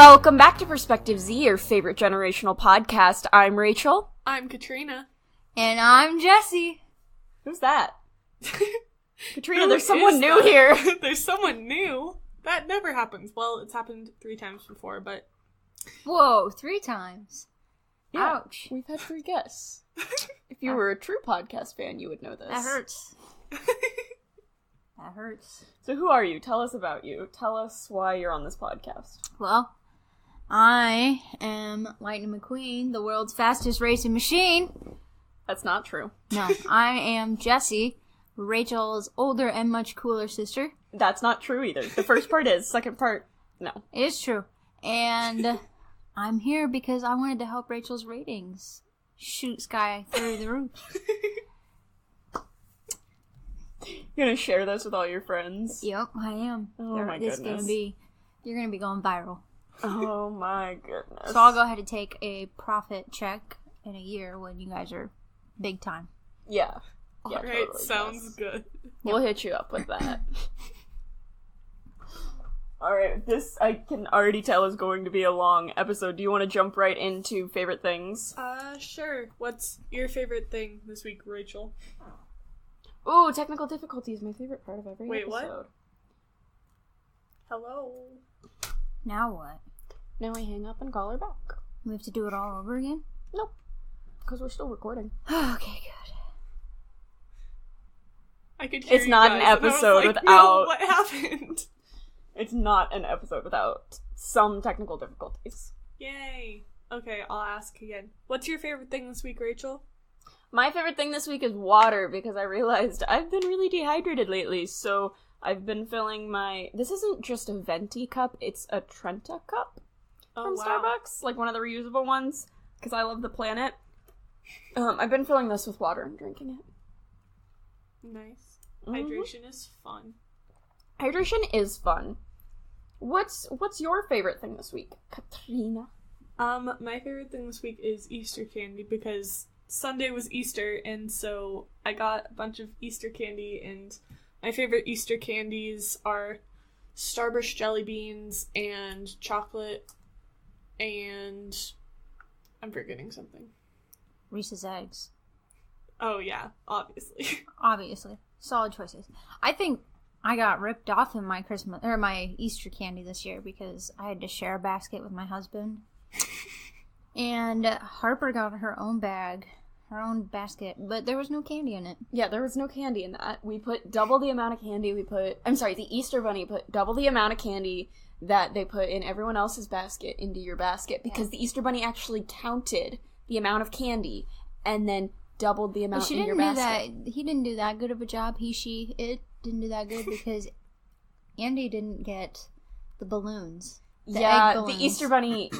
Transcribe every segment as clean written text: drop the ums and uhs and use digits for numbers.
Welcome back to Perspective Z, your favorite generational podcast. I'm Rachel. I'm Katrina. And I'm Jessy. Who's that? Katrina, there's someone new here. There's someone new? That never happens. Well, it's happened 3 times before, but... Whoa, 3 times. Yeah, ouch. We've had 3 guests. If you were a true podcast fan, you would know this. That hurts. That hurts. So who are you? Tell us about you. Tell us why you're on this podcast. Well, I am Lightning McQueen, the world's fastest racing machine. That's not true. No, I am Jessy, Rachel's older and much cooler sister. That's not true either. The first part is. Second part, no. It is true. And I'm here because I wanted to help Rachel's ratings shoot sky through the roof. You're gonna share this with all your friends? Yep, I am. Oh my goodness. You're gonna be going viral. Oh my goodness. So I'll go ahead and take a profit check in a year when you guys are big time. Yeah. Yeah, Alright, totally, sounds yes. good. We'll hit you up with that. Alright, this I can already tell is going to be a long episode. Do you want to jump right into favorite things? Sure. What's your favorite thing this week, Rachel? Ooh, technical difficulties, my favorite part of every Wait, episode. what? Hello? Now what? Now we hang up and call her back. We have to do it all over again? Nope. Because we're still recording. Okay, good. I could hear It's you not guys, an and I was episode like, without... No, what happened? It's not an episode without some technical difficulties. Yay. Okay, I'll ask again. What's your favorite thing this week, Rachel? My favorite thing this week is water, because I realized I've been really dehydrated lately, so I've been filling my... This isn't just a venti cup, it's a Trenta cup from Starbucks, like one of the reusable ones, because I love the planet. I've been filling this with water and drinking it. Nice. Mm-hmm. Hydration is fun. Hydration is fun. What's your favorite thing this week, Katrina? My favorite thing this week is Easter candy, because Sunday was Easter, and so I got a bunch of Easter candy, and my favorite Easter candies are Starburst jelly beans and chocolate, and I'm forgetting something. Reese's Eggs. Oh yeah, obviously. Obviously. Solid choices. I think I got ripped off in my my Easter candy this year because I had to share a basket with my husband. And Harper got her own bag, her own basket, but there was no candy in it. Yeah, there was no candy in that. We put double the amount of candy the Easter Bunny put double the amount of candy that they put in everyone else's basket into your basket, because the Easter Bunny actually counted the amount of candy and then doubled the amount in your basket. He didn't do that good of a job. It didn't do that good because Andy didn't get the balloons. Egg balloons. The Easter Bunny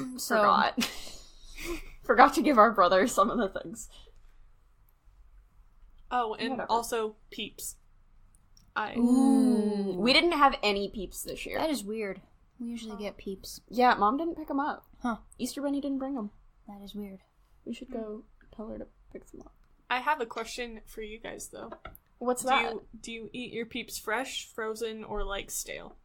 forgot to give our brother some of the things. Oh, and Whatever. also Peeps. Ooh. We didn't have any Peeps this year. That is weird. We usually get Peeps. Yeah, Mom didn't pick them up. Huh. Easter Bunny didn't bring them. That is weird. We should go tell her to pick them up. I have a question for you guys, though. What's that? Do you eat your Peeps fresh, frozen, or, like, stale?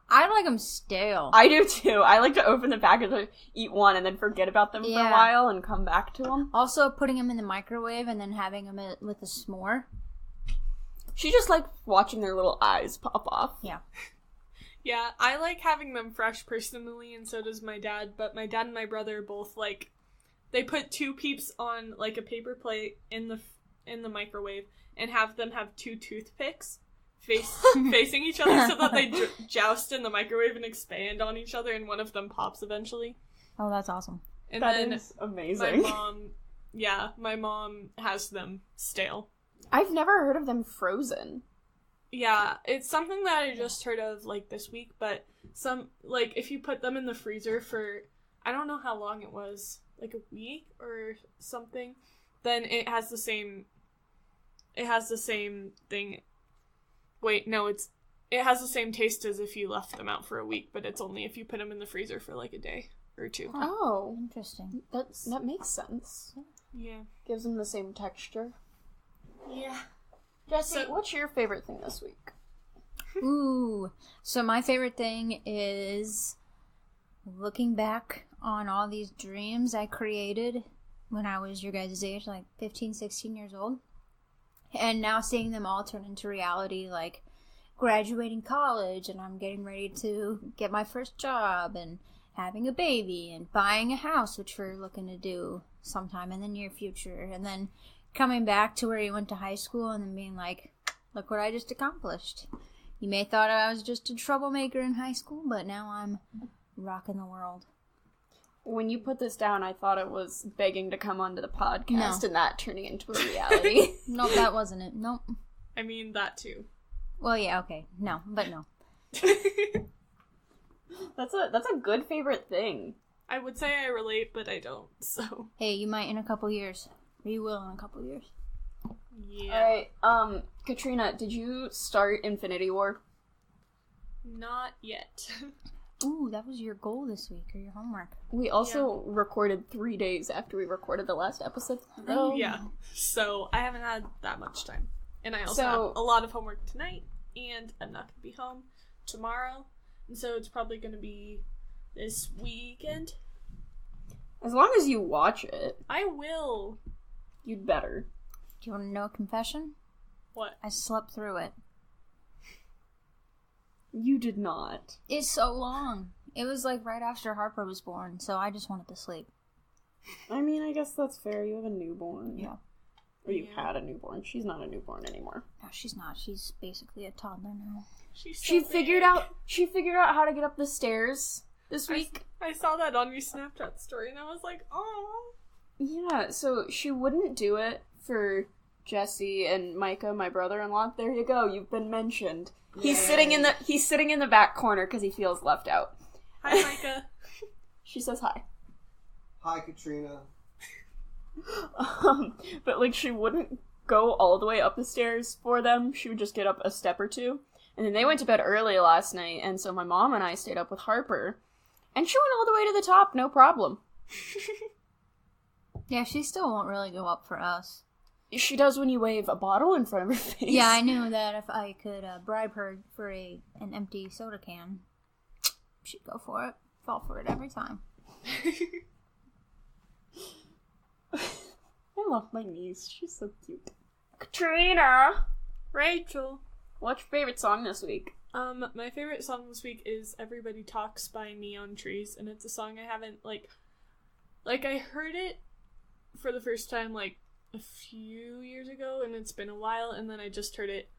I like them stale. I do too. I like to open the package, eat one, and then forget about them for a while and come back to them. Also, putting them in the microwave and then having them with a s'more. She just likes watching their little eyes pop off. Yeah. Yeah, I like having them fresh personally, and so does my dad, but my dad and my brother both, like, they put 2 Peeps on, like, a paper plate in the microwave and have them have 2 toothpicks facing each other so that they joust in the microwave and expand on each other, and one of them pops eventually. Oh, that's awesome. And that then is amazing. my mom has them stale. I've never heard of them frozen. Yeah, it's something that I just heard of, like, this week, but if you put them in the freezer for, I don't know how long it was, like a week or something, then it has the same thing. Wait, no, it has the same taste as if you left them out for a week, but it's only if you put them in the freezer for, like, a day or 2. Oh. Interesting. That makes sense. Yeah. Gives them the same texture. Yeah. Jessy, what's your favorite thing this week? Ooh. So my favorite thing is looking back on all these dreams I created when I was your guys' age, like 15, 16 years old, and now seeing them all turn into reality, like graduating college, and I'm getting ready to get my first job, and having a baby, and buying a house, which we're looking to do sometime in the near future, and then coming back to where you went to high school and then being like, look what I just accomplished. You may have thought I was just a troublemaker in high school, but now I'm rocking the world. When you put this down, I thought it was begging to come onto the podcast No. and that turning into a reality. Nope, that wasn't it. Nope. I mean, that too. Well, yeah, okay. No, but no. That's a good favorite thing. I would say I relate, but I don't, so. Hey, you might in a couple years. Or you will in a couple years. Yeah. Alright, Katrina, did you start Infinity War? Not yet. Ooh, that was your goal this week, or your homework. We also recorded 3 days after we recorded the last episode. Oh, Yeah. So, I haven't had that much time. And I also So- have a lot of homework tonight, and I'm not going to be home tomorrow. And so it's probably going to be this weekend. As long as you watch it, I will. you'd better. Do you want to know a confession? What? I slept through it. You did not. It's so long. It was like right after Harper was born, so I just wanted to sleep. I mean, I guess that's fair. You have a newborn. Yeah. Or you Yeah. had a newborn. She's not a newborn anymore. No, she's not. She's basically a toddler now. She's so She big. figured out how to get up the stairs this week. I saw that on your Snapchat story, and I was like, oh. Yeah, so she wouldn't do it for Jessy and Micah, my brother-in-law. There you go. You've been mentioned. He's sitting in the back corner because he feels left out. Hi, Micah. She says hi. Hi, Katrina. But like she wouldn't go all the way up the stairs for them. She would just get up a step or two. And then they went to bed early last night, and so my mom and I stayed up with Harper. And she went all the way to the top, no problem. Yeah, she still won't really go up for us. She does when you wave a bottle in front of her face. Yeah, I knew that if I could bribe her for an empty soda can, she'd go for it. Fall for it every time. I love my niece. She's so cute. Katrina! Rachel. What's your favorite song this week? My favorite song this week is Everybody Talks by Neon Trees, and it's a song I haven't, like I heard it for the first time, like, a few years ago, and it's been a while, and then I just heard it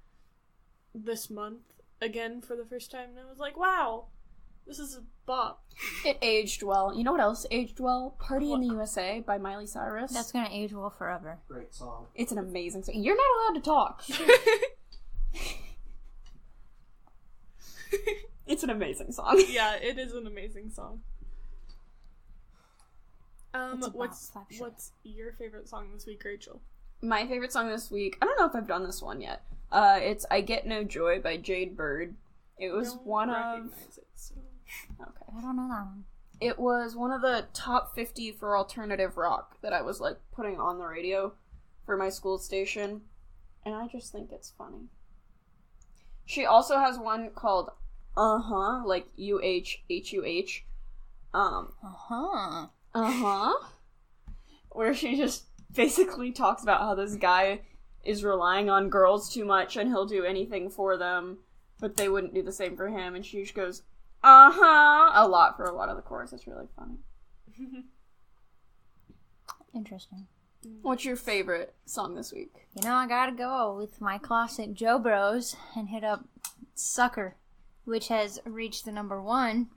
this month again for the first time, and I was like, wow, this is a bop. It aged well. You know what else aged well? Party in the USA by Miley Cyrus. That's gonna age well forever. Great song. It's an amazing song. You're not allowed to talk. It's an amazing song. Yeah, it is an amazing song. It's a bop, What's slap shot. your favorite song this week, Rachel? My favorite song this week, I don't know if I've done this one yet. It's I Get No Joy by Jade Bird. It was Don't one of... recognize it, so. Okay. I don't know that one. It was one of the top 50 for alternative rock that I was, like, putting on the radio for my school station. And I just think it's funny. She also has one called Uh-huh, like U-H-H-U-H. Uh-huh. Uh-huh. Where she just basically talks about how this guy is relying on girls too much and he'll do anything for them, but they wouldn't do the same for him. And she just goes, uh-huh, a lot for a lot of the chorus. It's really funny. Interesting. What's your favorite song this week? You know, I gotta go with my classic Joe Bros and hit up Sucker, which has reached the number 1.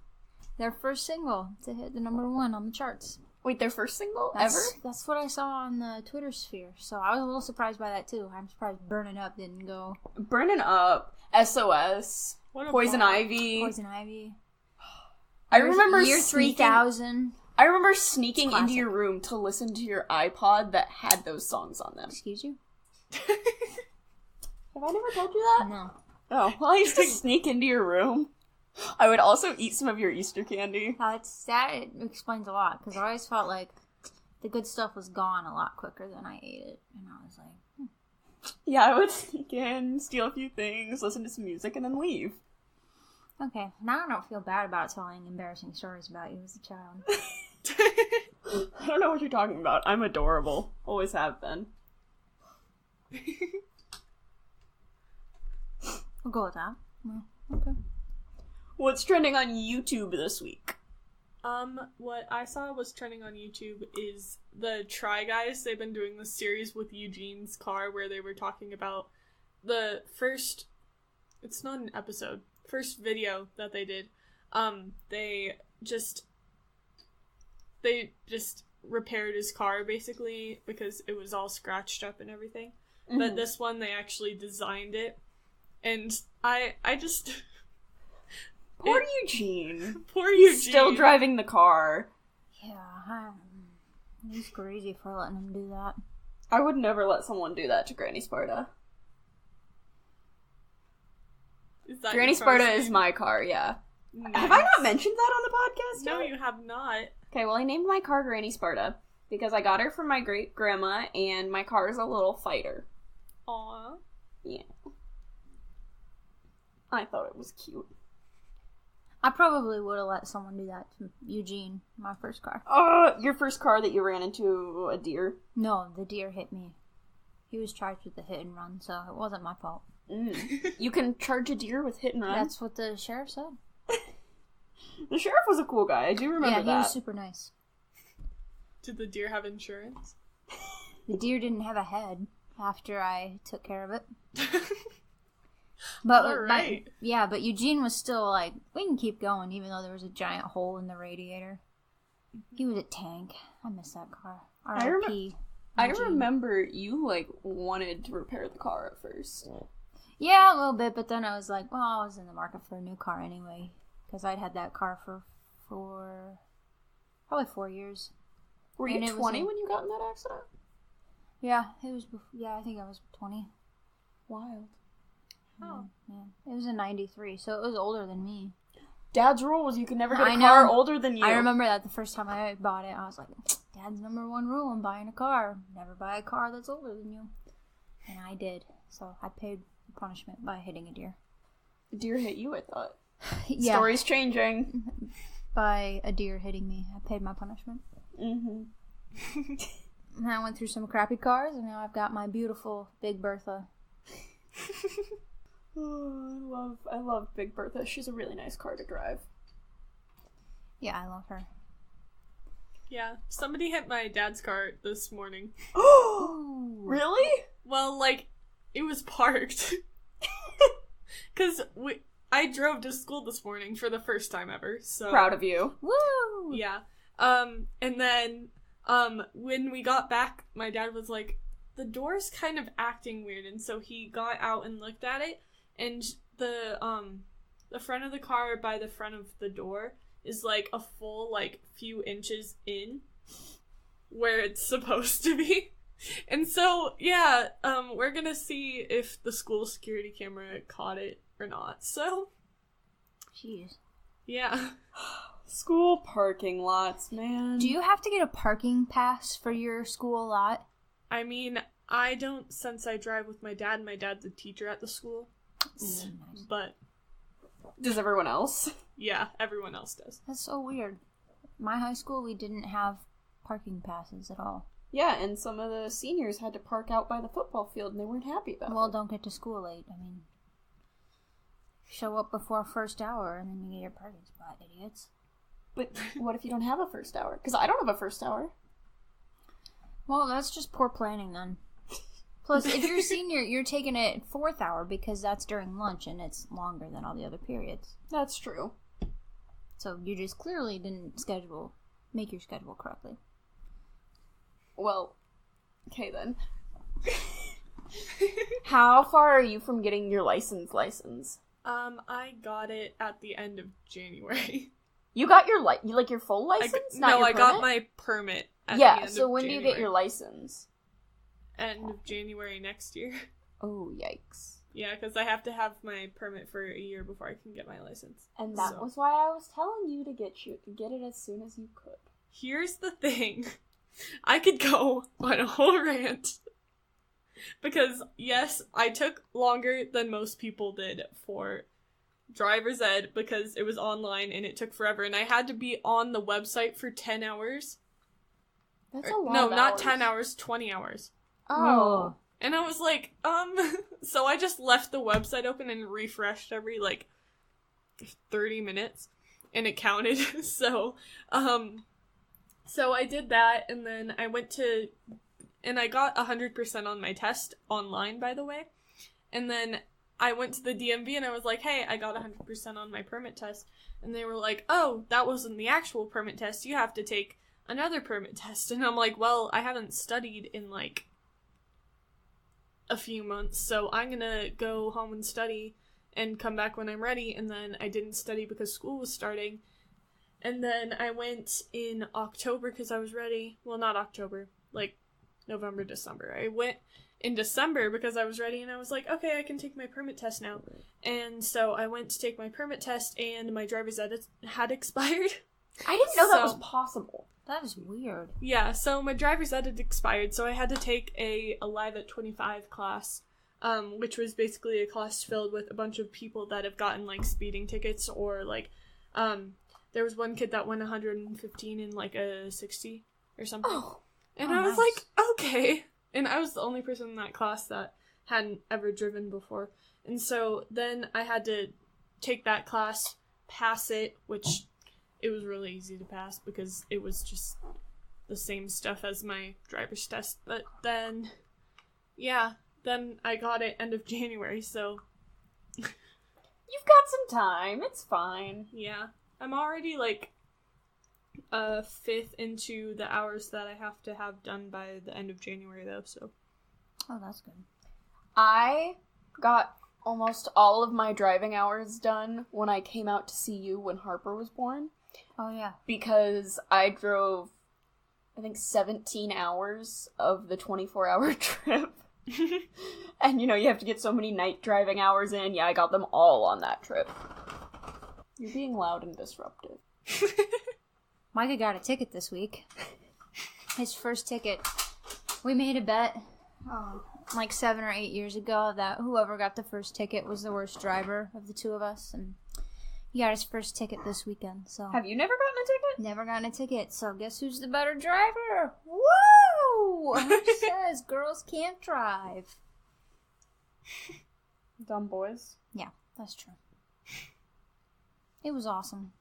Their first single to hit the number 1 on the charts. Wait, their first single That's, ever? That's what I saw on the Twitter sphere, so I was a little surprised by that too. I'm surprised Burnin' Up didn't go. Burnin' Up, SOS, What a Poison bop. Ivy. Poison Ivy. I remember Year sneaking- 3000. I remember sneaking It's into classic. your room to listen to your iPod that had those songs on them. Excuse you? Have I never told you that? No. Oh, well, I used to sneak into your room. I would also eat some of your Easter candy. That explains a lot, because I always felt like the good stuff was gone a lot quicker than I ate it. And I was like, Yeah, I would sneak in, steal a few things, listen to some music, and then leave. Okay, now I don't feel bad about telling embarrassing stories about you as a child. I don't know what you're talking about. I'm adorable. Always have been. We'll go with that. Yeah, okay. What's trending on YouTube this week? What I saw was trending on YouTube is the Try Guys. They've been doing this series with Eugene's car where they were talking about the first, it's not an episode, first video that they did. They just repaired his car basically because it was all scratched up and everything. Mm-hmm. But this one, they actually designed it. And I just... Poor Eugene. Poor Eugene. Still driving the car. Yeah, he's crazy for letting him do that. I would never let someone do that to Granny Sparta. Granny Sparta is my car, yeah. Nice. Have I not mentioned that on the podcast yet? No, you have not. Okay, well, I named my car Granny Sparta because I got her from my great-grandma, and my car is a little fighter. Aww. Yeah. I thought it was cute. I probably would have let someone do that to Eugene, my first car. Your first car that you ran into a deer? No, the deer hit me. He was charged with the hit and run, so it wasn't my fault. You can charge a deer with hit and run? That's what the sheriff said. The sheriff was a cool guy, I do remember that. Yeah, he was super nice. Did the deer have insurance? The deer didn't have a head after I took care of it. But Alright. but Eugene was still like, we can keep going, even though there was a giant hole in the radiator. He was a tank. I miss that car. R.I.P. I remember you, wanted to repair the car at first. Yeah, a little bit, but then I was like, well, I was in the market for a new car anyway. Because I'd had that car for probably 4 years. Were you 20 when you got in that accident? Yeah, it was. Yeah, I think I was 20. Wild. Oh. Yeah. It was in 93, so it was older than me. Dad's rule was you could never get a car older than you. I remember that the first time I bought it, I was like, Dad's number one rule in buying a car, never buy a car that's older than you. And I did, so I paid the punishment by hitting a deer. A deer hit you, I thought. Yeah. Story's changing. By a deer hitting me, I paid my punishment. Mm-hmm. And I went through some crappy cars, and now I've got my beautiful Big Bertha. Oh, I love Big Bertha. She's a really nice car to drive. Yeah, I love her. Yeah, somebody hit my dad's car this morning. Oh, really? Well, it was parked. Because I drove to school this morning for the first time ever, so... Proud of you. Woo! Yeah. And then, when we got back, my dad was like, the door's kind of acting weird, and so he got out and looked at it, and the front of the car by the front of the door is, a full, few inches in where it's supposed to be. And so, yeah, we're gonna see if the school security camera caught it or not, so... Jeez. Yeah. School parking lots, man. Do you have to get a parking pass for your school lot? I mean, I don't, since I drive with my dad, and my dad's a teacher at the school. Nice. But... Does everyone else? Yeah, everyone else does. That's so weird. My high school, we didn't have parking passes at all. Yeah, and some of the seniors had to park out by the football field, and they weren't happy about it. Well, don't get to school late. I mean, show up before first hour, and then you get your parking spot, idiots. But what if you don't have a first hour? Because I don't have a first hour. Well, that's just poor planning, then. Plus, if you're a senior, you're taking it fourth hour because that's during lunch and it's longer than all the other periods. That's true. So you just clearly didn't make your schedule correctly. Well, okay then. How far are you from getting your license? I got it at the end of January. You got your your full license? I got my permit at the end of so when January. do you get your license? End of January next year. Oh, yikes. Yeah, because I have to have my permit for a year before I can get my license. And that was why I was telling you to get it as soon as you could. Here's the thing. I could go on a whole rant. Because, yes, I took longer than most people did for driver's ed because it was online and it took forever, and I had to be on the website for 10 hours. That's a lot No, of not hours. 10 hours, 20 hours. Oh. And I was like, so I just left the website open and refreshed every, 30 minutes, and it counted, so I did that, and then I went to, and I got 100% on my test online, by the way, and then I went to the DMV and I was like, hey, I got 100% on my permit test, and they were like, oh, that wasn't the actual permit test, you have to take another permit test, and I'm like, well, I haven't studied in, a few months, so I'm gonna go home and study and come back when I'm ready, and then I didn't study because school was starting, and then I went in October because I was ready, well, not October, November, December, I went in December because I was ready, and I was like, okay, I can take my permit test now, and so I went to take my permit test, and my driver's ed had expired. I didn't know that was possible. That is weird. Yeah, so my driver's ed had expired, so I had to take a Alive at 25 class, which was basically a class filled with a bunch of people that have gotten, speeding tickets, or, there was one kid that went 115 in, a 60 or something. Oh. And I was nice. like, okay. And I was the only person in that class that hadn't ever driven before. And so then I had to take that class, pass it, which it was really easy to pass because it was just the same stuff as my driver's test. But then, then I got it end of January, so You've got some time. It's fine. yeah. I'm already, a fifth into the hours that I have to have done by the end of January, though, so. Oh, that's good. I got almost all of my driving hours done when I came out to see you when Harper was born. Oh, yeah. Because I drove, I think, 17 hours of the 24-hour trip. And, you have to get so many night driving hours in. Yeah, I got them all on that trip. You're being loud and disruptive. Micah got a ticket this week. His first ticket. We made a bet, 7 or 8 years ago, that whoever got the first ticket was the worst driver of the two of us, and he got his first ticket this weekend, so. Have you never gotten a ticket? Never gotten a ticket, so guess who's the better driver? Woo! Who says girls can't drive? Dumb boys. Yeah, that's true. It was awesome.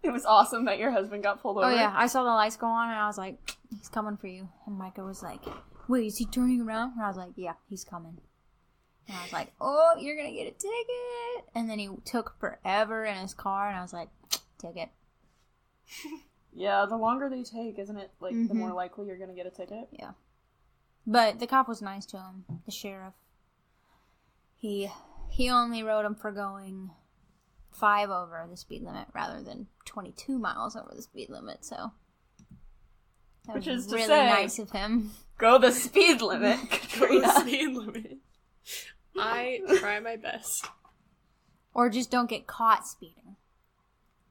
It was awesome that your husband got pulled over. Oh yeah, I saw the lights go on and I was like, he's coming for you. And Micah was like, wait, is he turning around? And I was like, yeah, he's coming. And I was like, oh, you're gonna get a ticket. And then he took forever in his car and I was like, ticket. Yeah, the longer they take, isn't it, the more likely you're gonna get a ticket? Yeah. But the cop was nice to him, the sheriff. He only wrote him for going 5 over the speed limit rather than 22 miles over the speed limit, so that Which was is to really say, nice of him. Go the speed limit, Go Katrina. the speed limit. I try my best. Or just don't get caught speeding.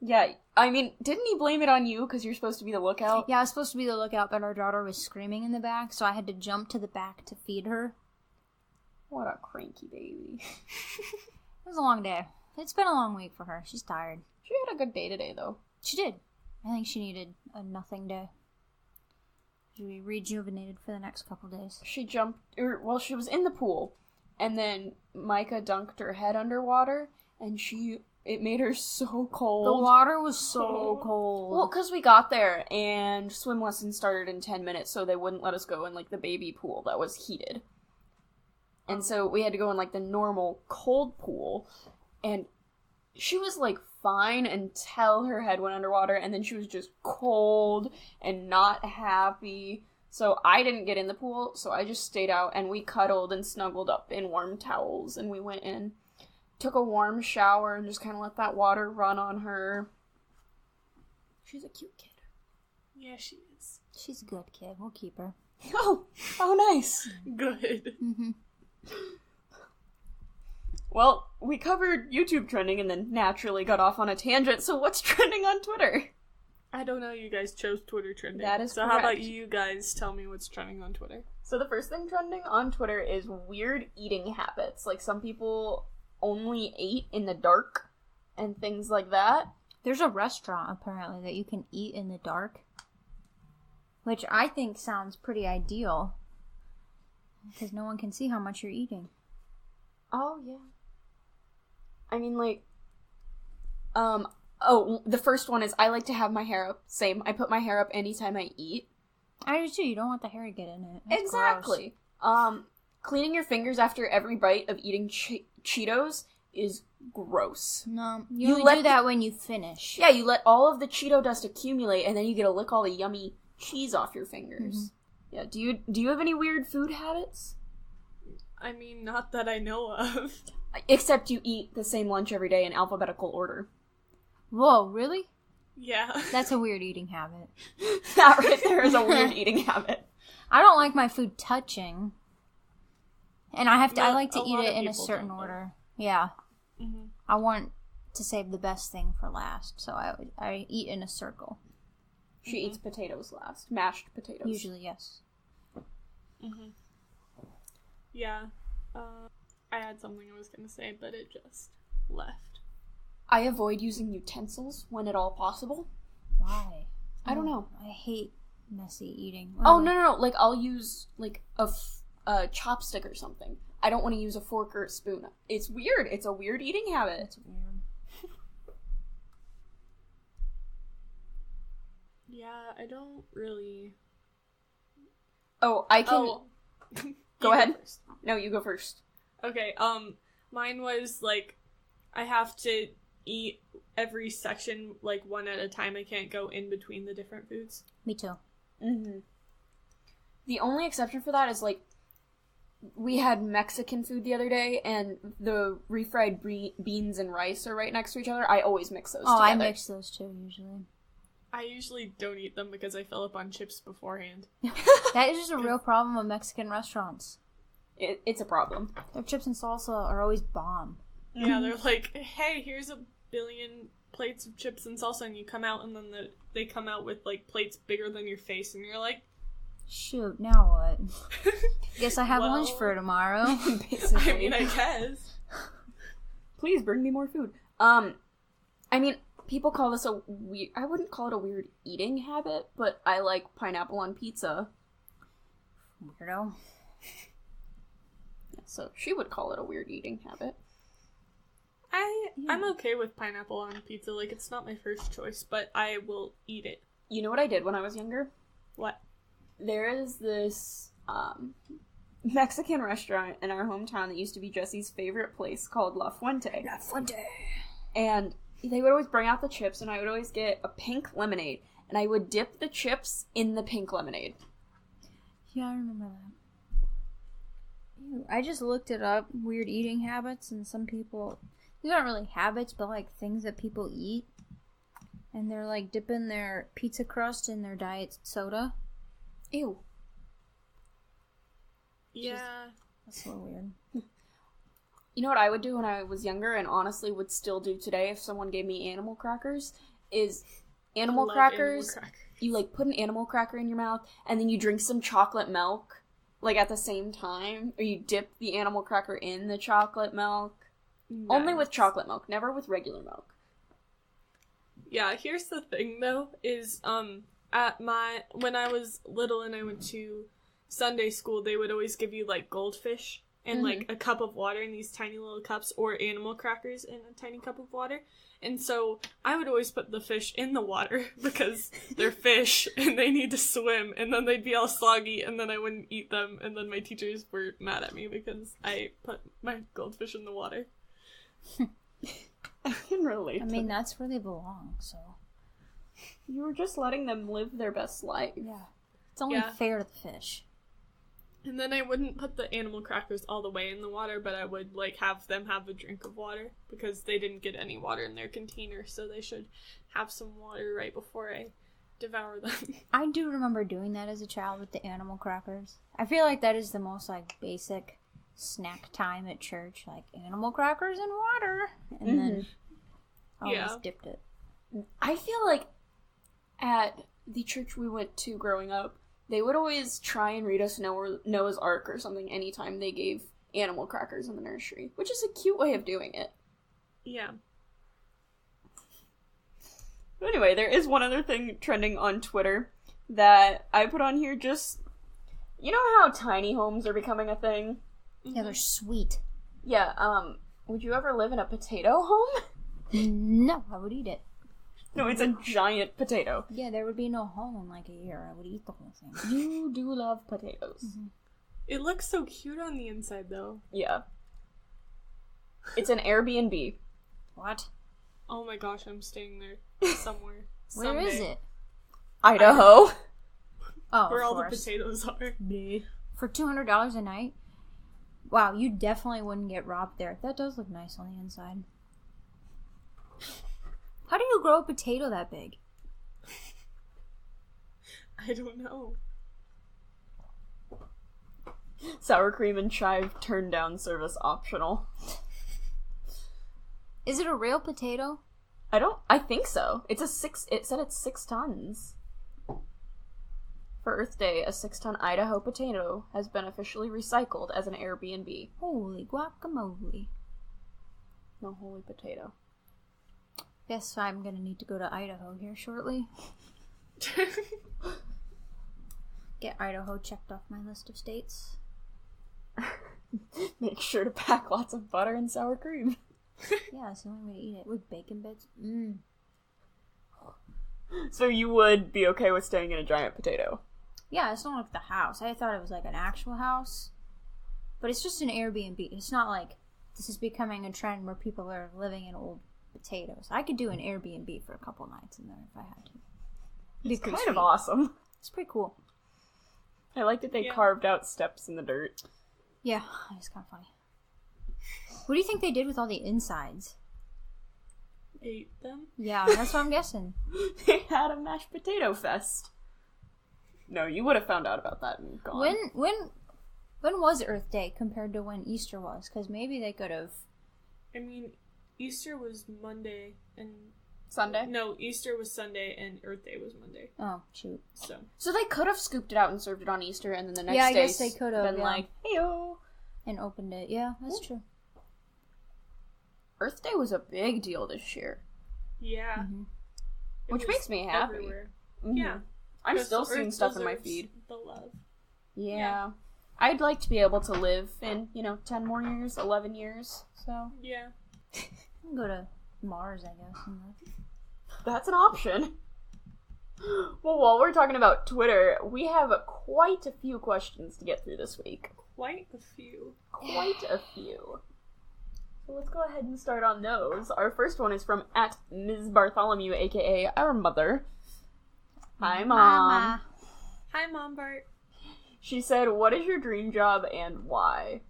Yeah, I mean, didn't he blame it on you because you're supposed to be the lookout? Yeah, I was supposed to be the lookout, but our daughter was screaming in the back, so I had to jump to the back to feed her. What a cranky baby. It was a long day. It's been a long week for her. She's tired. She had a good day today, though. She did. I think she needed a nothing day. She'll be rejuvenated for the next couple days. She jumped, she was in the pool, and then Micah dunked her head underwater, and it made her so cold. The water was so cold. Well, because we got there, and swim lessons started in 10 minutes, so they wouldn't let us go in, the baby pool that was heated. And so we had to go in, the normal cold pool, and she was, fine until her head went underwater, and then she was just cold and not happy. So I didn't get in the pool, so I just stayed out, and we cuddled and snuggled up in warm towels, and we went in, took a warm shower, and just kind of let that water run on her. She's a cute kid. Yeah, she is. She's a good kid. We'll keep her. Oh nice. Good. Mm-hmm. Well, we covered YouTube trending and then naturally got off on a tangent, so what's trending on Twitter? I don't know, you guys chose Twitter trending. That is So how about correct. you guys tell me what's trending on Twitter? So the first thing trending on Twitter is weird eating habits. Some people only ate in the dark and things like that. There's a restaurant, apparently, that you can eat in the dark, which I think sounds pretty ideal, because no one can see how much you're eating. Oh, yeah. I mean, like, the first one is I like to have my hair up. Same. I put my hair up anytime I eat. I do too. You don't want the hair to get in it. That's exactly. Gross. Cleaning your fingers after every bite of eating Cheetos is gross. No, you only do that when you finish. Yeah, you let all of the Cheeto dust accumulate, and then you get to lick all the yummy cheese off your fingers. Mm-hmm. Yeah. Do you have any weird food habits? I mean, not that I know of. Except you eat the same lunch every day in alphabetical order. Whoa, really? Yeah. That's a weird eating habit. That right there is a weird eating habit. I don't like my food touching. And I like to eat it in a certain order. Yeah. Mm-hmm. I want to save the best thing for last, so I eat in a circle. She eats potatoes last. Mashed potatoes. Usually, yes. Mm-hmm. Yeah. I had something I was going to say, but it just left. I avoid using utensils when at all possible. Why? I don't know. I hate messy eating. Oh, no. Like, I'll use, like, a chopstick or something. I don't want to use a fork or a spoon. It's weird. It's a weird eating habit. It's weird. Yeah, I don't really... Oh, I can... Oh. Go ahead. First. No, you go first. Okay, mine was, like, I have to eat every section, like, one at a time. I can't go in between the different foods. Me too. Mm-hmm. The only exception for that is, like, we had Mexican food the other day, and the refried beans and rice are right next to each other. I always mix those together. I mix those too, usually. I usually don't eat them because I fill up on chips beforehand. That is just a real problem with Mexican restaurants. It's a problem. Their chips and salsa are always bomb. Yeah, they're like, hey, here's a billion plates of chips and salsa, and you come out, and then they come out with, like, plates bigger than your face, and you're like... Shoot, now what? Guess I have lunch for tomorrow. Basically. I mean, I guess. Please bring me more food. I mean, people call this a weird... I wouldn't call it a weird eating habit, but I like pineapple on pizza. Weirdo. So she would call it a weird eating habit. I'm okay with pineapple on pizza. Like, it's not my first choice, but I will eat it. You know what I did when I was younger? What? There is this Mexican restaurant in our hometown that used to be Jesse's favorite place called La Fuente. La Fuente. And they would always bring out the chips, and I would always get a pink lemonade, and I would dip the chips in the pink lemonade. Yeah, I remember that. I just looked it up, weird eating habits, and some people, these aren't really habits, but like things that people eat, and they're like dipping their pizza crust in their diet soda. Ew. Yeah. That's a little weird. You know what I would do when I was younger, and honestly would still do today if someone gave me animal crackers, is animal crackers, you like put an animal cracker in your mouth, and then you drink some chocolate milk, like at the same time, or you dip the animal cracker in the chocolate milk. Nice. Only with chocolate milk, never with regular milk. Yeah, here's the thing though, is, when I was little and I went to Sunday school, they would always give you, like, goldfish and, like, a cup of water in these tiny little cups, or animal crackers in a tiny cup of water. And so I would always put the fish in the water because they're fish and they need to swim, and then they'd be all soggy, and then I wouldn't eat them, and then my teachers were mad at me because I put my goldfish in the water. I can relate. I mean, that's where they belong, so... You were just letting them live their best life. Yeah. It's only fair to the fish. And then I wouldn't put the animal crackers all the way in the water, but I would, like, have them have a drink of water, because they didn't get any water in their container, so they should have some water right before I devour them. I do remember doing that as a child with the animal crackers. I feel like that is the most, like, basic snack time at church, like, animal crackers and water, and then I always dipped it. I feel like at the church we went to growing up, they would always try and read us Noah's Ark or something anytime they gave animal crackers in the nursery, which is a cute way of doing it. Yeah. But anyway, there is one other thing trending on Twitter that I put on here just... You know how tiny homes are becoming a thing? Yeah, they're sweet. Yeah, would you ever live in a potato home? No, I would eat it. No, it's a giant potato. Yeah, there would be no home in like a year. I would eat the whole thing. You do love potatoes. Mm-hmm. It looks so cute on the inside, though. Yeah. It's an Airbnb. What? Oh my gosh, I'm staying there somewhere. Where is it? Idaho. Oh, Where of all the course. potatoes are. For $200 a night? Wow, you definitely wouldn't get robbed there. That does look nice on the inside. How do you grow a potato that big? I don't know. Sour cream and chive turned down service optional. Is it a real potato? I think so. It said it's 6 tons. For Earth Day, a 6-ton Idaho potato has been officially recycled as an Airbnb. Holy guacamole. No holy potato. Guess I'm gonna need to go to Idaho here shortly. Get Idaho checked off my list of states. Make sure to pack lots of butter and sour cream. Yeah, it's the only way to eat it. With bacon bits. Mmm. So you would be okay with staying in a giant potato? Yeah, it's not like the house. I thought it was like an actual house. But it's just an Airbnb. It's not like this is becoming a trend where people are living in old potatoes. I could do an Airbnb for a couple nights in there if I had to. It's kind of awesome. It's pretty cool. I like that they carved out steps in the dirt. Yeah, it's kind of funny. What do you think they did with all the insides? Ate them? Yeah, that's what I'm guessing. They had a mashed potato fest. No, you would have found out about that and gone. When was Earth Day compared to when Easter was? Because maybe they could have... I mean, Easter was Monday and... Sunday? No, Easter was Sunday and Earth Day was Monday. Oh, shoot. So they could have scooped it out and served it on Easter, and then the next Yeah, I day guess they could have, been yeah. like, hey-o. And opened it. Yeah, that's true. Earth Day was a big deal this year. Yeah. Mm-hmm. Which makes me happy. Everywhere. Mhm. Yeah. I'm still Earth seeing stuff in my deserves feed. The love. Yeah. I'd like to be able to live in, 10 more years, 11 years, so... Yeah. I can go to Mars, I guess. That's an option. Well, while we're talking about Twitter, we have quite a few questions to get through this week. Quite a few. Quite a few. So let's go ahead and start on those. Our first one is from @Ms. Bartholomew, aka our mother. Hi, Mom. Mama. Hi, Mom Bart. She said, "What is your dream job and why?"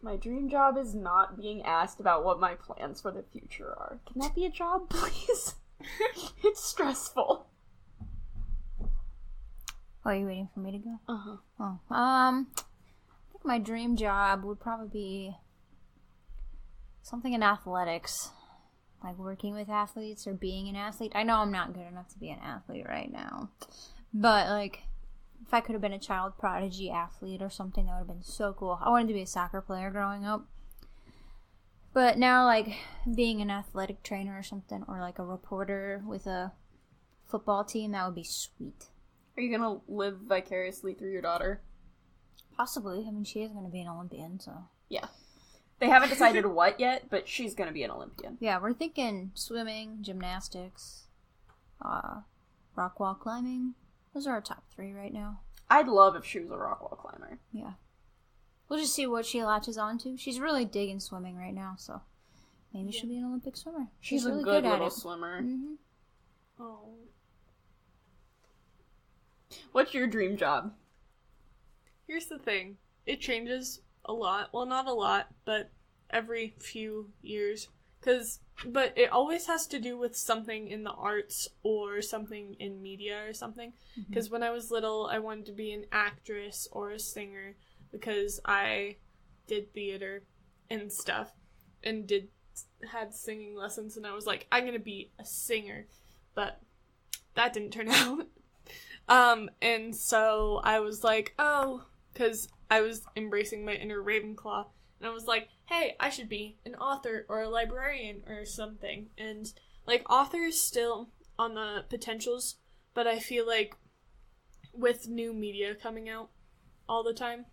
My dream job is not being asked about what my plans for the future are. Can that be a job, please? It's stressful. Oh, are you waiting for me to go? Uh-huh. Oh, I think my dream job would probably be something in athletics. Like working with athletes or being an athlete. I know I'm not good enough to be an athlete right now. But, like, if I could have been a child prodigy athlete or something, that would have been so cool. I wanted to be a soccer player growing up. But now, like, being an athletic trainer or something, or like a reporter with a football team, that would be sweet. Are you gonna live vicariously through your daughter? Possibly. I mean, she is going to be an Olympian, so. Yeah. They haven't decided what yet, but she's gonna be an Olympian. Yeah, we're thinking swimming, gymnastics, rock wall climbing. Those are our top 3 right now. I'd love if she was a rock wall climber. Yeah. We'll just see what she latches onto. She's really digging swimming right now, so maybe she'll be an Olympic swimmer. She's really a good at little it. swimmer. Mm-hmm. Oh. What's your dream job? Here's the thing. It changes a lot. Well, not a lot, but every few years. But it always has to do with something in the arts or something in media or something. Because when I was little, I wanted to be an actress or a singer because I did theater and stuff and had singing lessons, and I was like, I'm gonna be a singer. But that didn't turn out. And so I was like, oh, because I was embracing my inner Ravenclaw, And I was like, hey, I should be an author or a librarian or something. And, like, author is still on the potentials, but I feel like with new media coming out all the time,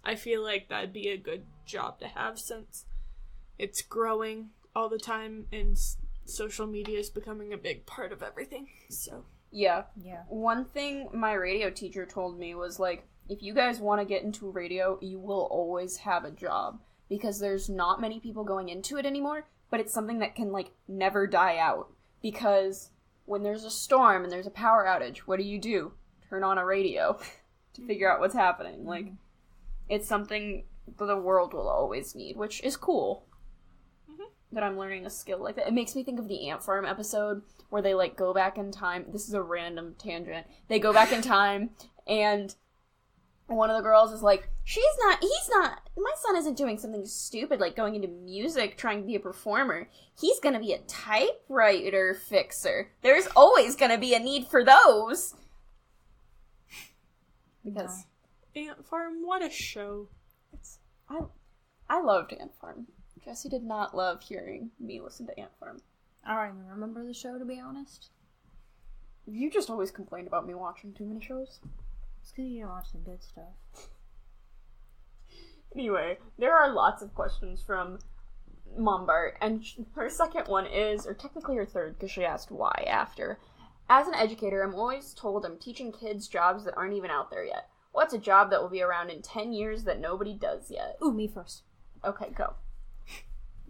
I feel like that'd be a good job to have since it's growing all the time and social media is becoming a big part of everything. So yeah. One thing my radio teacher told me was, like, if you guys want to get into radio, you will always have a job, because there's not many people going into it anymore, but it's something that can, like, never die out, because when there's a storm and there's a power outage, what do? Turn on a radio to figure out what's happening. Like, it's something that the world will always need, which is cool. That I'm learning a skill like that. It makes me think of the Ant Farm episode where they, like, go back in time. This is a random tangent. They go back in time, and one of the girls is like, he's not, my son isn't doing something stupid like going into music, trying to be a performer. He's gonna be a typewriter fixer. There's always gonna be a need for those. Because Ant Farm, what a show. I loved Ant Farm. Jessy did not love hearing me listen to Ant Farm. I don't even remember the show, to be honest. You just always complained about me watching too many shows. It's because you don't watch the good stuff. Anyway, there are lots of questions from Mom Bart, and her second one is, or technically her third, because she asked why after. As an educator, I'm always told I'm teaching kids jobs that aren't even out there yet. What's a job that will be around in 10 years that nobody does yet? Ooh, me first. Okay, go.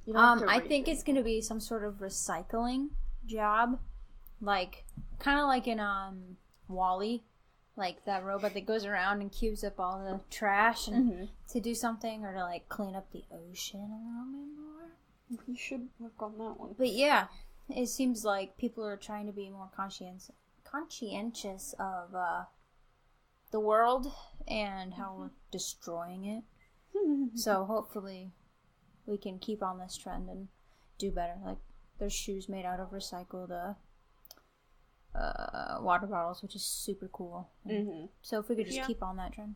You don't have to I think it's going to be some sort of recycling job. Like, kind of like in, WALL-E. Like, that robot that goes around and cubes up all the trash and to do something, or to, like, clean up the ocean a little bit more. You should work on that one. But yeah, it seems like people are trying to be more conscientious of, the world and how we're destroying it. So hopefully we can keep on this trend and do better. Like, there's shoes made out of recycled water bottles, which is super cool. So if we could just keep on that trend.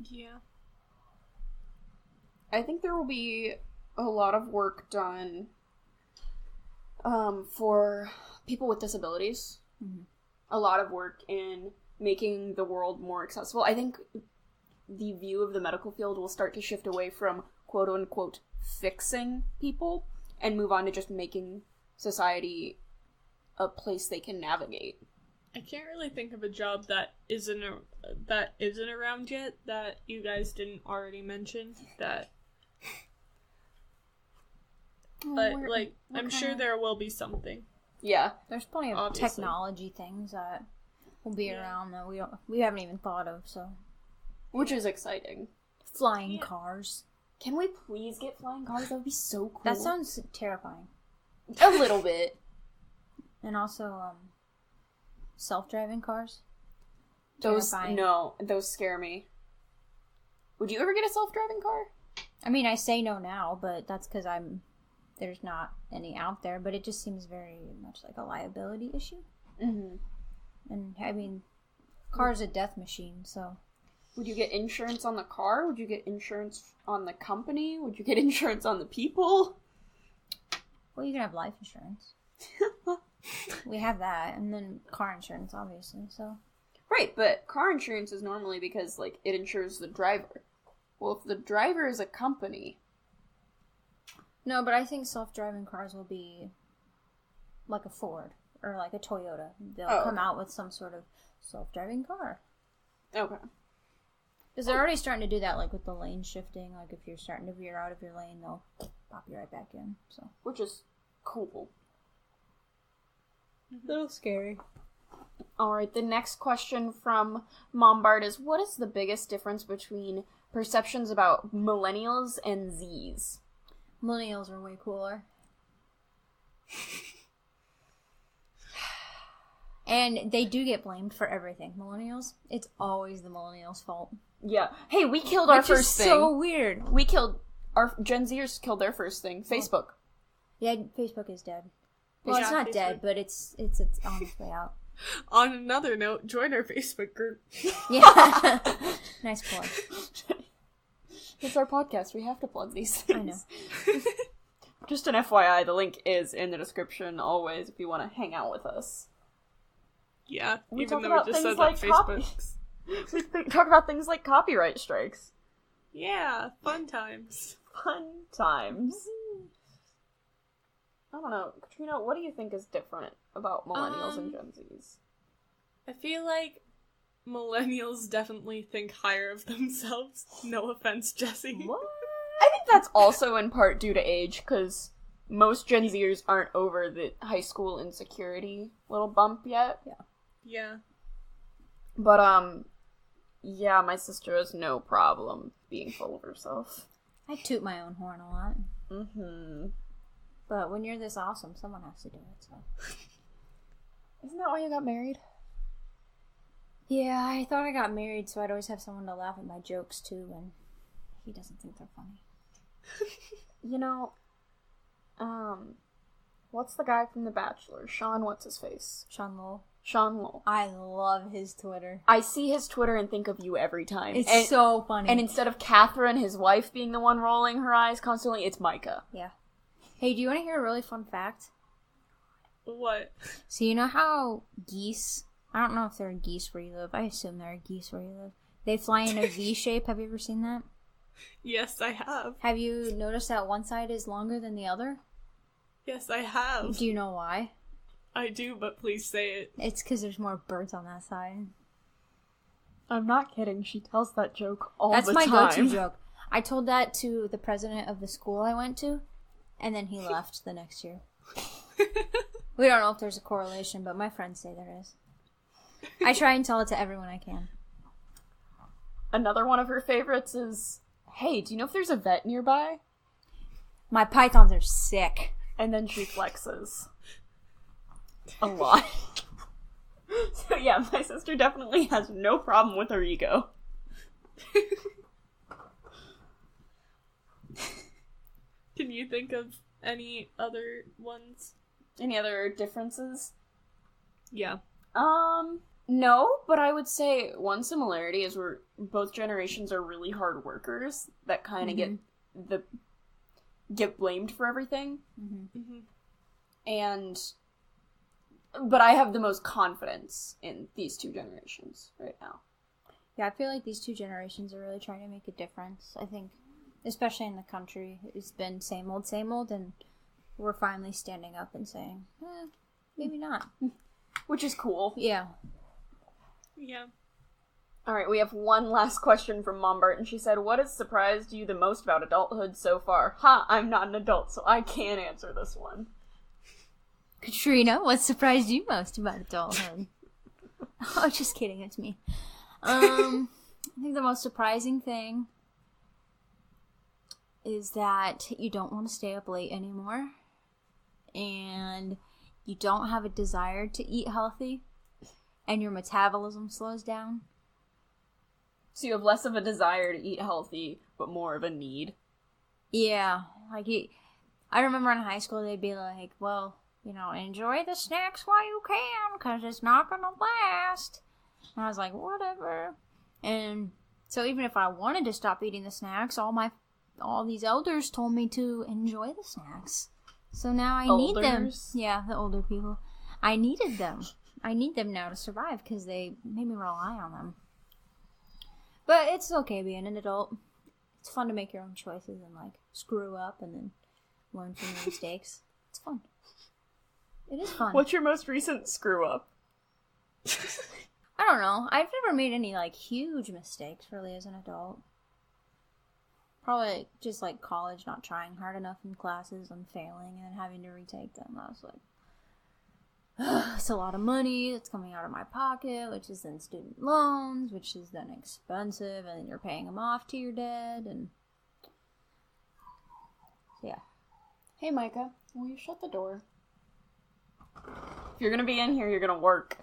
Yeah. I think there will be a lot of work done for people with disabilities. A lot of work in making the world more accessible. I think the view of the medical field will start to shift away from quote-unquote fixing people and move on to just making society a place they can navigate. I can't really think of a job that isn't around yet that you guys didn't already mention. But I'm sure there will be something. Yeah, there's plenty of technology things that will be around that we haven't even thought of. So, which is exciting. Flying cars. Can we please get flying cars? That would be so cool. That sounds terrifying. A little bit. And also, self-driving cars. Those scare me. Would you ever get a self-driving car? I mean, I say no now, but that's because there's not any out there, but it just seems very much like a liability issue. And, I mean, car's a death machine, so... Would you get insurance on the car? Would you get insurance on the company? Would you get insurance on the people? Well, you can have life insurance. We have that, and then car insurance, obviously, so... Right, but car insurance is normally because, like, it insures the driver. Well, if the driver is a company... No, but I think self-driving cars will be like a Ford or like a Toyota. They'll come out with some sort of self-driving car. Okay. Because they're already starting to do that, like with the lane shifting. Like if you're starting to veer out of your lane, they'll pop you right back in. So, which is cool. A little scary. Alright, the next question from Mom Bart is, what is the biggest difference between perceptions about millennials and Zs? Millennials are way cooler. And they do get blamed for everything. Millennials, it's always the millennials' fault. Yeah. Hey, we killed our first thing. So weird. Our Gen Zers killed their first thing. Facebook. Yeah, Facebook is dead. Well, it's not dead, but it's on its way out. On another note, join our Facebook group. Yeah. Nice plug. It's our podcast. We have to plug these things. I know. Just an FYI, the link is in the description always if you want to hang out with us. Yeah, We even talk though about we just things said like that Facebook's. We talk about things like copyright strikes. Yeah, fun times. Fun times. I don't know. Katrina, what do you think is different about millennials and Gen Zs? I feel like millennials definitely think higher of themselves. No offense, Jessy. What? I think that's also in part due to age, because most Gen Zers aren't over the high school insecurity little bump yet. Yeah. But, yeah, my sister has no problem being full of herself. I toot my own horn a lot. Mm-hmm. But when you're this awesome, someone has to do it, so. Isn't that why you got married? Yeah, I thought I got married so I'd always have someone to laugh at my jokes too, and he doesn't think they're funny. You know, what's the guy from The Bachelor? Sean, what's his face? Sean Lowell. Sean Lowell. I love his Twitter. I see his Twitter and think of you every time. It's so funny. And instead of Catherine, his wife, being the one rolling her eyes constantly, it's Micah. Yeah. Hey, do you want to hear a really fun fact? What? So you know how geese, I don't know if they're geese where you live, I assume they're geese where you live. They fly in a V shape, have you ever seen that? Yes, I have. Have you noticed that one side is longer than the other? Yes, I have. Do you know why? I do, but please say it. It's because there's more birds on that side. I'm not kidding. She tells that joke all That's the my time. go-to joke. I told that to the president of the school I went to, and then he left the next year. We don't know if there's a correlation, but my friends say there is. I try and tell it to everyone I can. Another one of her favorites is, hey, do you know if there's a vet nearby? My pythons are sick. And then she flexes. A lot. So yeah, my sister definitely has no problem with her ego. Can you think of any other ones? Any other differences? Yeah. No, but I would say one similarity is we're both generations are really hard workers that kind of get blamed for everything. Mm-hmm. Mm-hmm. But I have the most confidence in these two generations right now. Yeah, I feel like these two generations are really trying to make a difference. I think, especially in the country, it's been same old, and we're finally standing up and saying, maybe not. Which is cool. Yeah. Yeah. Alright, we have one last question from Mombart, and she said, what has surprised you the most about adulthood so far? Ha, I'm not an adult, so I can't answer this one. Katrina, what surprised you most about adulthood? Oh, just kidding, it's me. I think the most surprising thing is that you don't want to stay up late anymore, and you don't have a desire to eat healthy, and your metabolism slows down. So you have less of a desire to eat healthy, but more of a need? Yeah, I remember in high school they'd be like, well, you know, enjoy the snacks while you can, because it's not going to last. And I was like, whatever. And so even if I wanted to stop eating the snacks, all these elders told me to enjoy the snacks. So now I need them. Yeah, the older people. I needed them. I need them now to survive, because they made me rely on them. But it's okay being an adult. It's fun to make your own choices and, screw up and then learn from your mistakes. It's fun. It is fun. What's your most recent screw-up? I don't know. I've never made any, huge mistakes, really, as an adult. Probably just, college, not trying hard enough in classes and failing and having to retake them. I was like, it's a lot of money that's coming out of my pocket, which is then student loans, which is then expensive, and then you're paying them off to your dead, and... yeah. Hey, Micah, will you shut the door? If you're gonna be in here, you're gonna work.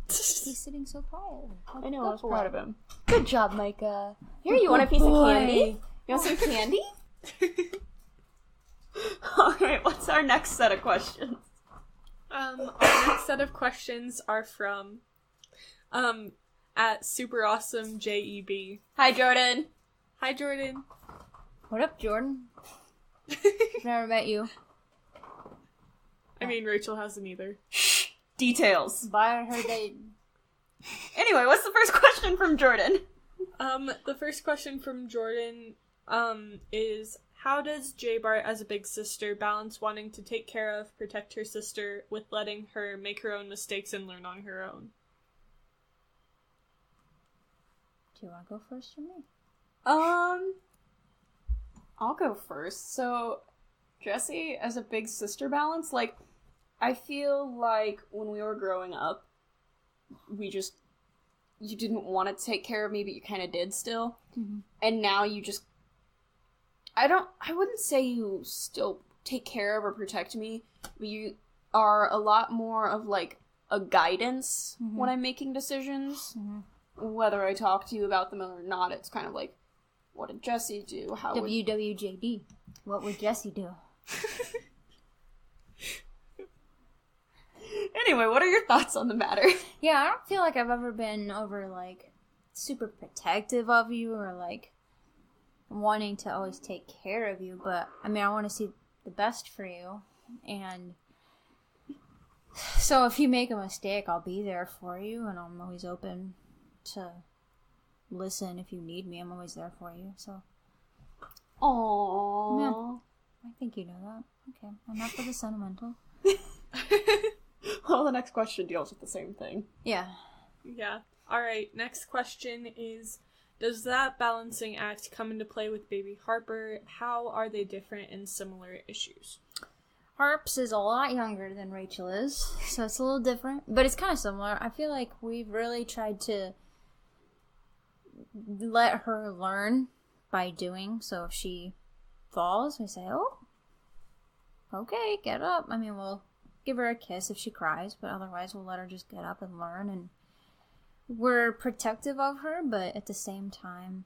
He's sitting so quietly. I know, I was proud of him. Good job, Micah. Here, you want a piece of candy? You want some candy? Alright, what's our next set of questions? Our next set of questions are from, at SuperAwesomeJEB. Hi, Jordan. Hi, Jordan. What up, Jordan? Never met you. I mean, Rachel hasn't either. Shh! Details. But I heard they... Anyway, what's the first question from Jordan? The first question from Jordan, is, how does J-Bart as a big sister balance wanting to take care of, protect her sister, with letting her make her own mistakes and learn on her own? Do you want to go first or me? I'll go first. So, Jessy, as a big sister balance, like, I feel like when we were growing up, you didn't want to take care of me, but you kind of did still. Mm-hmm. And now you just, I wouldn't say you still take care of or protect me, but you are a lot more of, like, a guidance when I'm making decisions. Mm-hmm. Whether I talk to you about them or not, it's kind of like, what did Jessy do? How WWJD. What would Jessy do? Anyway, what are your thoughts on the matter? Yeah, I don't feel like I've ever been over, like, super protective of you or, like, wanting to always take care of you, but, I mean, I want to see the best for you, and so if you make a mistake, I'll be there for you, and I'm always open to listen if you need me. I'm always there for you, so. Aww. Yeah, I think you know that. Okay, enough of the sentimental. Well, the next question deals with the same thing. Yeah. Yeah. Alright, next question is, does that balancing act come into play with baby Harper? How are they different and similar issues? Harps is a lot younger than Rachel is, so it's a little different, but it's kind of similar. I feel like we've really tried to let her learn by doing, so if she falls, we say, oh, okay, get up. I mean, we'll give her a kiss if she cries, but otherwise we'll let her just get up and learn, and we're protective of her, but at the same time,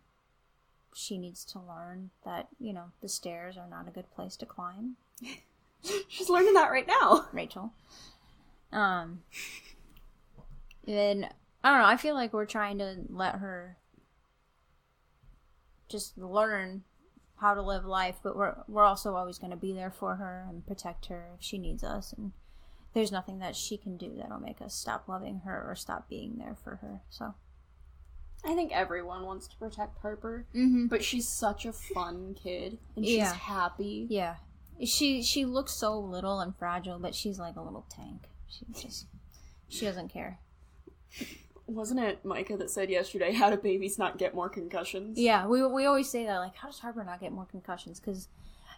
she needs to learn that, you know, the stairs are not a good place to climb. She's learning that right now. Rachel. And I don't know, I feel like we're trying to let her just learn how to live life, but we're also always going to be there for her and protect her if she needs us, and there's nothing that she can do that'll make us stop loving her or stop being there for her, so. I think everyone wants to protect Harper, Mm-hmm. but she's such a fun kid, and she's happy. Yeah. She looks so little and fragile, but she's like a little tank. She doesn't care. Wasn't it Micah that said yesterday, how do babies not get more concussions? Yeah, we always say that, like, how does Harper not get more concussions? Because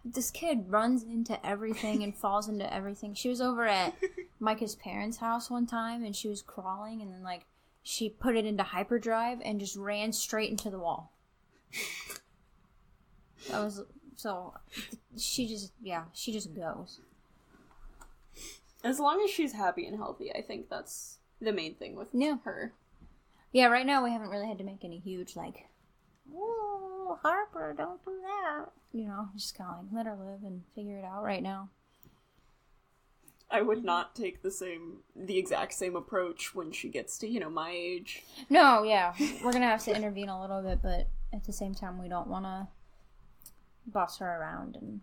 this kid runs into everything and falls into everything. She was over at Micah's parents' house one time, and she was crawling, and then, like, she put it into hyperdrive and just ran straight into the wall. That was, so, she just goes. As long as she's happy and healthy, I think that's the main thing with her. Yeah, right now we haven't really had to make any huge, like, whoa, Harper, don't do that. You know, just kind of like, let her live and figure it out right now. I would not take the exact same approach when she gets to, my age. No, yeah. We're gonna have to intervene a little bit, but at the same time, we don't want to boss her around and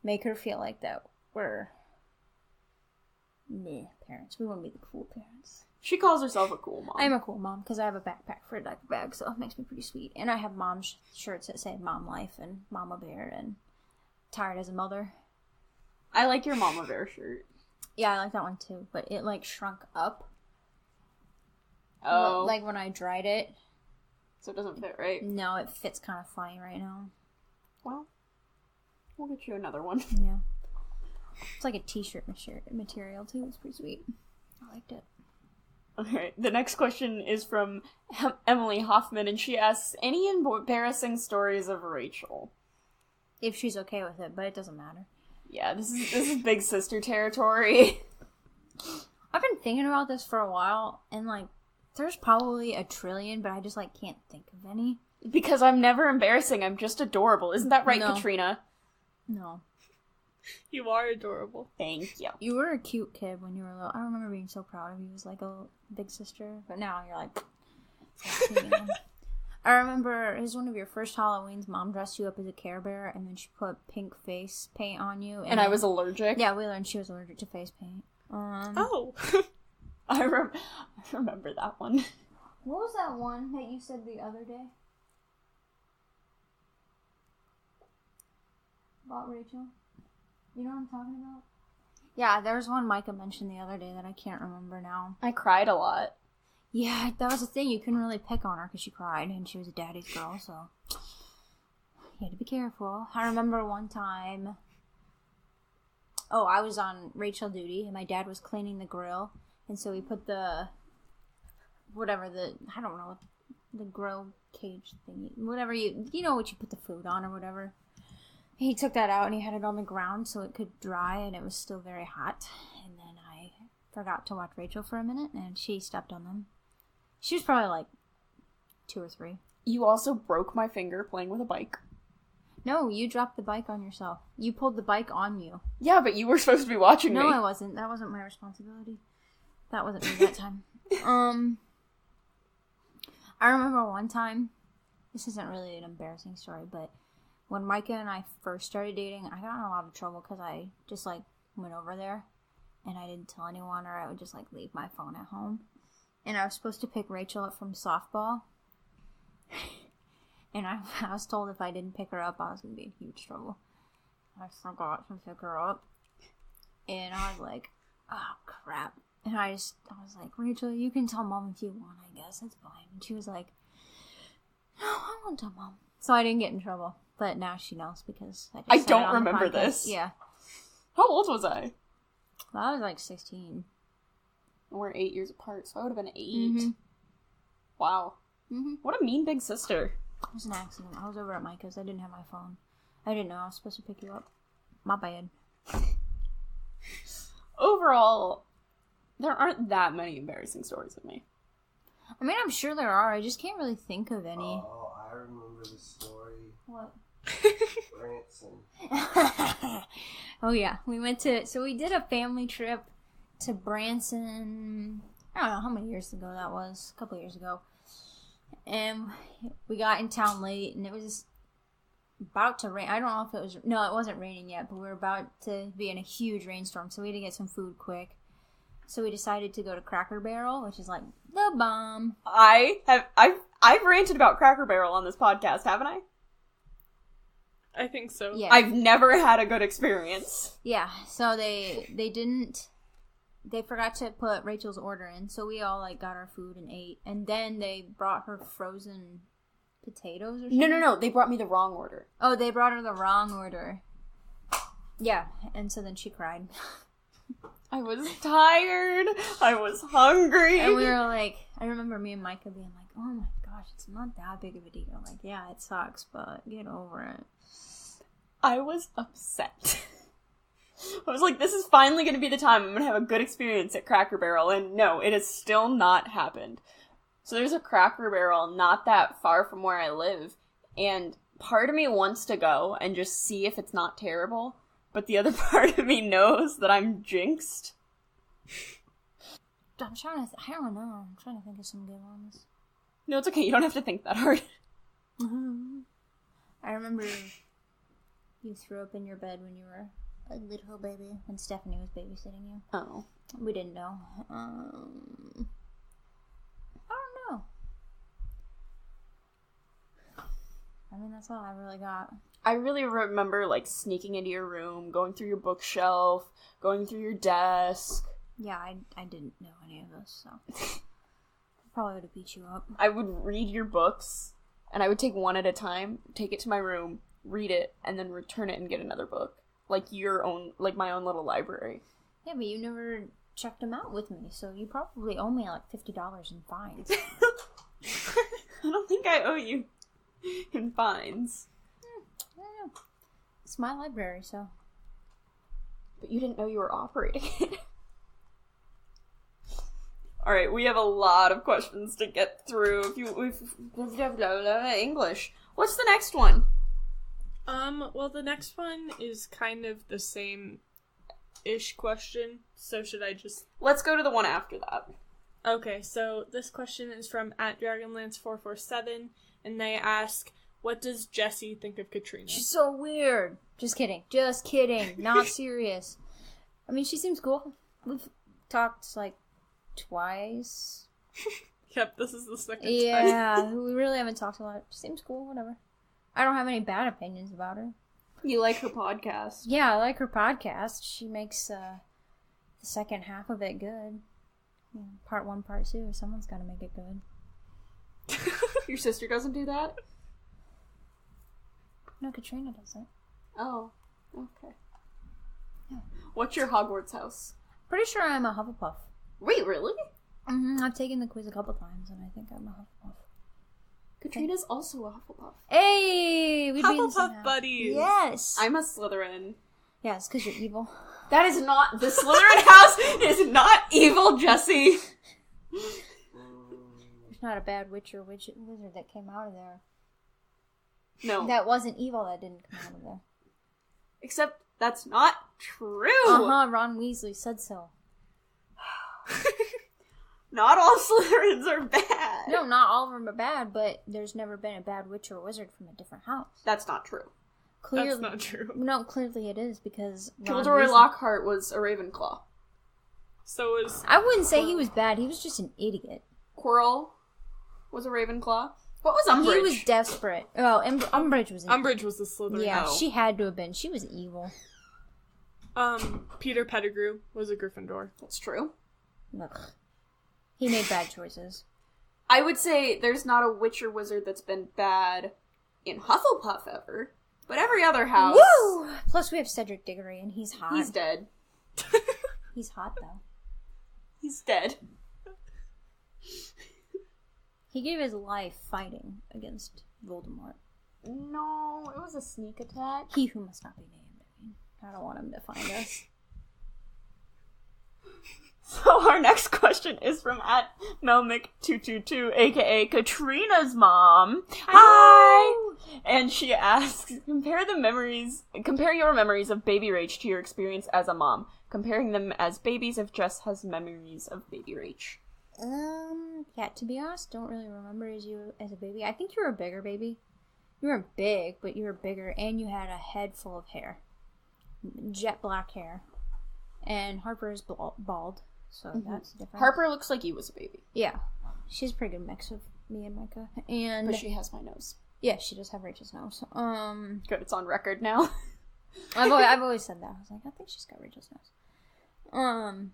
make her feel like that we're parents. We want to be the cool parents. She calls herself a cool mom. I'm a cool mom because I have a backpack for a diaper bag, so it makes me pretty sweet. And I have mom shirts that say Mom Life and Mama Bear and Tired as a Mother. I like your Mama Bear shirt. Yeah, I like that one too, but it, like, shrunk up. Oh. Like when I dried it. So it doesn't fit right? No, it fits kind of funny right now. Well, we'll get you another one. Yeah. It's like a t-shirt material too. It's pretty sweet. I liked it. Okay, the next question is from Emily Hoffman, and she asks, any embarrassing stories of Rachel? If she's okay with it, but it doesn't matter. Yeah, this is big sister territory. I've been thinking about this for a while, and, like, there's probably a trillion, but I just, like, can't think of any. Because I'm never embarrassing, I'm just adorable. Isn't that right, No. Katrina? No. You are adorable. Thank you. You were a cute kid when you were little. I remember being so proud of you as, like, a big sister, but now you're like... I remember it was one of your first Halloweens. Mom dressed you up as a Care Bear, and then she put pink face paint on you. And I was allergic? Yeah, we learned she was allergic to face paint. Oh. I remember that one. What was that one that you said the other day? About Rachel? You know what I'm talking about? Yeah, there was one Micah mentioned the other day that I can't remember now. I cried a lot. Yeah, that was the thing. You couldn't really pick on her because she cried, and she was a daddy's girl, so you had to be careful. I remember one time... Oh, I was on Rachel duty, and my dad was cleaning the grill, and so he put the... I don't know, the grill cage thing. Whatever you know what you put the food on or whatever. He took that out, and he had it on the ground so it could dry, and it was still very hot. And then I forgot to watch Rachel for a minute, and she stepped on them. She was probably like 2 or 3. You also broke my finger playing with a bike. No, you dropped the bike on yourself. You pulled the bike on you. Yeah, but you were supposed to be watching me. No, I wasn't. That wasn't my responsibility. That wasn't me that time. I remember one time, this isn't really an embarrassing story, but when Micah and I first started dating, I got in a lot of trouble because I just, went over there, and I didn't tell anyone, or I would just, leave my phone at home. And I was supposed to pick Rachel up from softball. And I was told if I didn't pick her up, I was going to be in huge trouble. I forgot to pick her up. And I was like, oh, crap. And I was like, Rachel, you can tell Mom if you want, I guess. It's fine. And she was like, no, I won't tell Mom. So I didn't get in trouble. But now she knows because I don't remember this. Yeah. How old was I? Well, I was 16. We're 8 years apart, so I would have been 8. Mm-hmm. Wow. Mm-hmm. What a mean big sister. It was an accident. I was over at Micah's. I didn't have my phone. I didn't know I was supposed to pick you up. My bad. Overall, there aren't that many embarrassing stories with me. I mean, I'm sure there are. I just can't really think of any. Oh, I remember the story. What? Branson. Oh, yeah. We did a family trip to Branson. I don't know how many years ago that was. A couple years ago. And we got in town late, and it was about to rain. I don't know if it was... No, it wasn't raining yet, but we were about to be in a huge rainstorm, so we had to get some food quick. So we decided to go to Cracker Barrel, which is the bomb. I've ranted about Cracker Barrel on this podcast, haven't I? I think so. Yeah. I've never had a good experience. Yeah, so they forgot to put Rachel's order in, so we all got our food and ate, and then they brought her frozen potatoes or something. No, they brought me the wrong order. Oh, they brought her the wrong order. Yeah, and so then she cried. I was tired. I was hungry. And we were I remember me and Micah being like, oh my gosh, it's not that big of a deal. Yeah, it sucks, but get over it. I was upset. I was like, this is finally going to be the time I'm going to have a good experience at Cracker Barrel, and no, it has still not happened. So there's a Cracker Barrel not that far from where I live, and part of me wants to go and just see if it's not terrible, but the other part of me knows that I'm jinxed. I don't know. I'm trying to think of some good ones. No, it's okay. You don't have to think that hard. I remember you threw up in your bed when you were a little baby, when Stephanie was babysitting you. Oh. We didn't know. I don't know. I mean, that's all I really got. I really remember, sneaking into your room, going through your bookshelf, going through your desk. Yeah, I didn't know any of this, so... Probably would have beat you up. I would read your books, and I would take one at a time, take it to my room, read it, and then return it and get another book. My own little library. Yeah, but you never checked them out with me, so you probably owe me $50 in fines. I don't think I owe you in fines. I don't know. It's my library, so... But you didn't know you were operating it. Alright, we have a lot of questions to get through. English. What's the next one? Well, the next one is kind of the same-ish question, so should I just... Let's go to the one after that. Okay, so this question is from @Dragonlance447, and they ask, what does Jessy think of Katrina? She's so weird. Just kidding. Not serious. I mean, she seems cool. We've talked, like, twice. Yep, this is the second time. Yeah, we really haven't talked a lot. She seems cool, whatever. I don't have any bad opinions about her. You like her podcast? Yeah, I like her podcast. She makes the second half of it good. You know, part 1, part 2. Someone's got to make it good. Your sister doesn't do that? No, Katrina doesn't. Oh, okay. Yeah. What's your Hogwarts house? Pretty sure I'm a Hufflepuff. Wait, really? I've taken the quiz a couple times, and I think I'm a Hufflepuff. Katrina's also a Hufflepuff. Hey! We'd be in the same Hufflepuff house. buddies! Yes! I'm a Slytherin. Yeah, it's because you're evil. That is not... The Slytherin house is not evil, Jessy! There's not a bad witch or wizard that came out of there. No. That wasn't evil that didn't come out of there. Except that's not true! Ron Weasley said so. Not all Slytherins are bad! No, not all of them are bad, but there's never been a bad witch or wizard from a different house. That's not true. Clearly, That's not true. No, clearly it is, because Gilderoy Lockhart was a Ravenclaw. So is... I wouldn't say he was bad, he was just an idiot. Quirrell was a Ravenclaw. What was Umbridge? He was desperate. Oh, Umbridge was Umbridge was the Slytherin. Yeah, No. she had to have been. She was evil. Peter Pettigrew was a Gryffindor. That's true. Ugh. He made bad choices. I would say there's not a witch or wizard that's been bad in Hufflepuff ever. But every other house... Woo! Plus we have Cedric Diggory, and he's hot. He's dead. He's hot, though. He's dead. He gave his life fighting against Voldemort. No, it was a sneak attack. He who must not be named. I mean, I don't want him to find us. So our next question is from @Melmick222, aka Katrina's mom. Hi! And she asks, compare your memories of Baby Rach to your experience as a mom. Comparing them as babies if Jess has memories of Baby Rach. Yeah, to be honest, don't really remember you as a baby. I think you were a bigger baby. You weren't big, but you were bigger, and you had a head full of hair. Jet black hair. And Harper is bald, so that's different. Harper looks like you was a baby. Yeah. She's a pretty good mix of me and Micah. And But she has my nose. yeah, she does have Rachel's nose. Good, it's on record now. I've always said that. I was like, I think she's got Rachel's nose.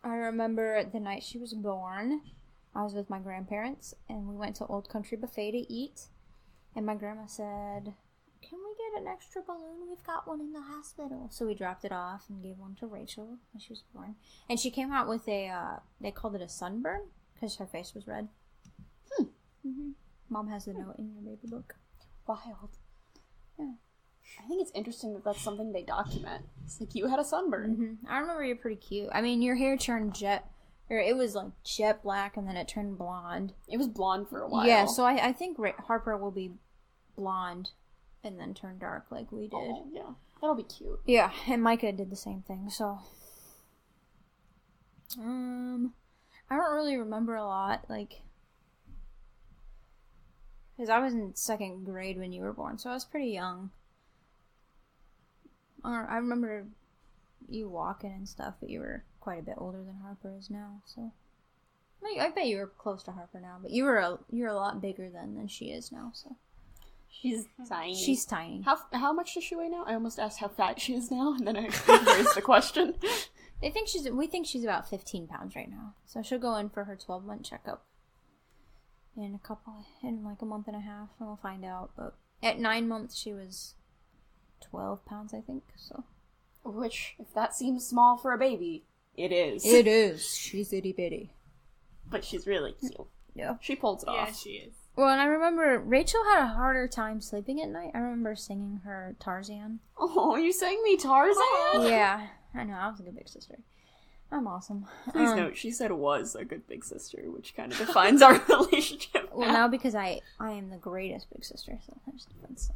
I remember the night she was born, I was with my grandparents, and we went to Old Country Buffet to eat, and my grandma said, can we get an extra balloon? We've got one in the hospital. So we dropped it off and gave one to Rachel when she was born. And she came out with they called it a sunburn, because her face was red. Mom has the note in your baby book. Wild. Yeah. I think it's interesting that that's something they document. It's like, you had a sunburn. I remember you're pretty cute. I mean, your hair turned it was like jet black, and then it turned blonde. It was blonde for a while. Yeah, so I think Harper will be blonde and then turn dark like we did. Oh, yeah. That'll be cute. Yeah, and Micah did the same thing, so. I don't really remember a lot, like. Because I was in 2nd grade when you were born, so I was pretty young. I remember you walking and stuff, but you were quite a bit older than Harper is now, so. I bet you were close to Harper now, but you're a lot bigger than she is now, so. She's tiny. She's tiny. How much does she weigh now? I almost asked how fat she is now, and then I raised the question. We think she's about 15 pounds right now, so she'll go in for her 12-month checkup in like a month and a half, and we'll find out. But at 9 months, she was 12 pounds, I think. So, which, if that seems small for a baby, it is. It is. She's itty bitty, but she's really cute. Yeah, she pulls it off. Yeah, she is. Well, and I remember Rachel had a harder time sleeping at night. I remember singing her Tarzan. Oh, you sang me Tarzan? Yeah, I know. I was a good big sister. I'm awesome. Please note, she said was a good big sister, which kind of defines our relationship. Well, now because I am the greatest big sister, so there's a difference.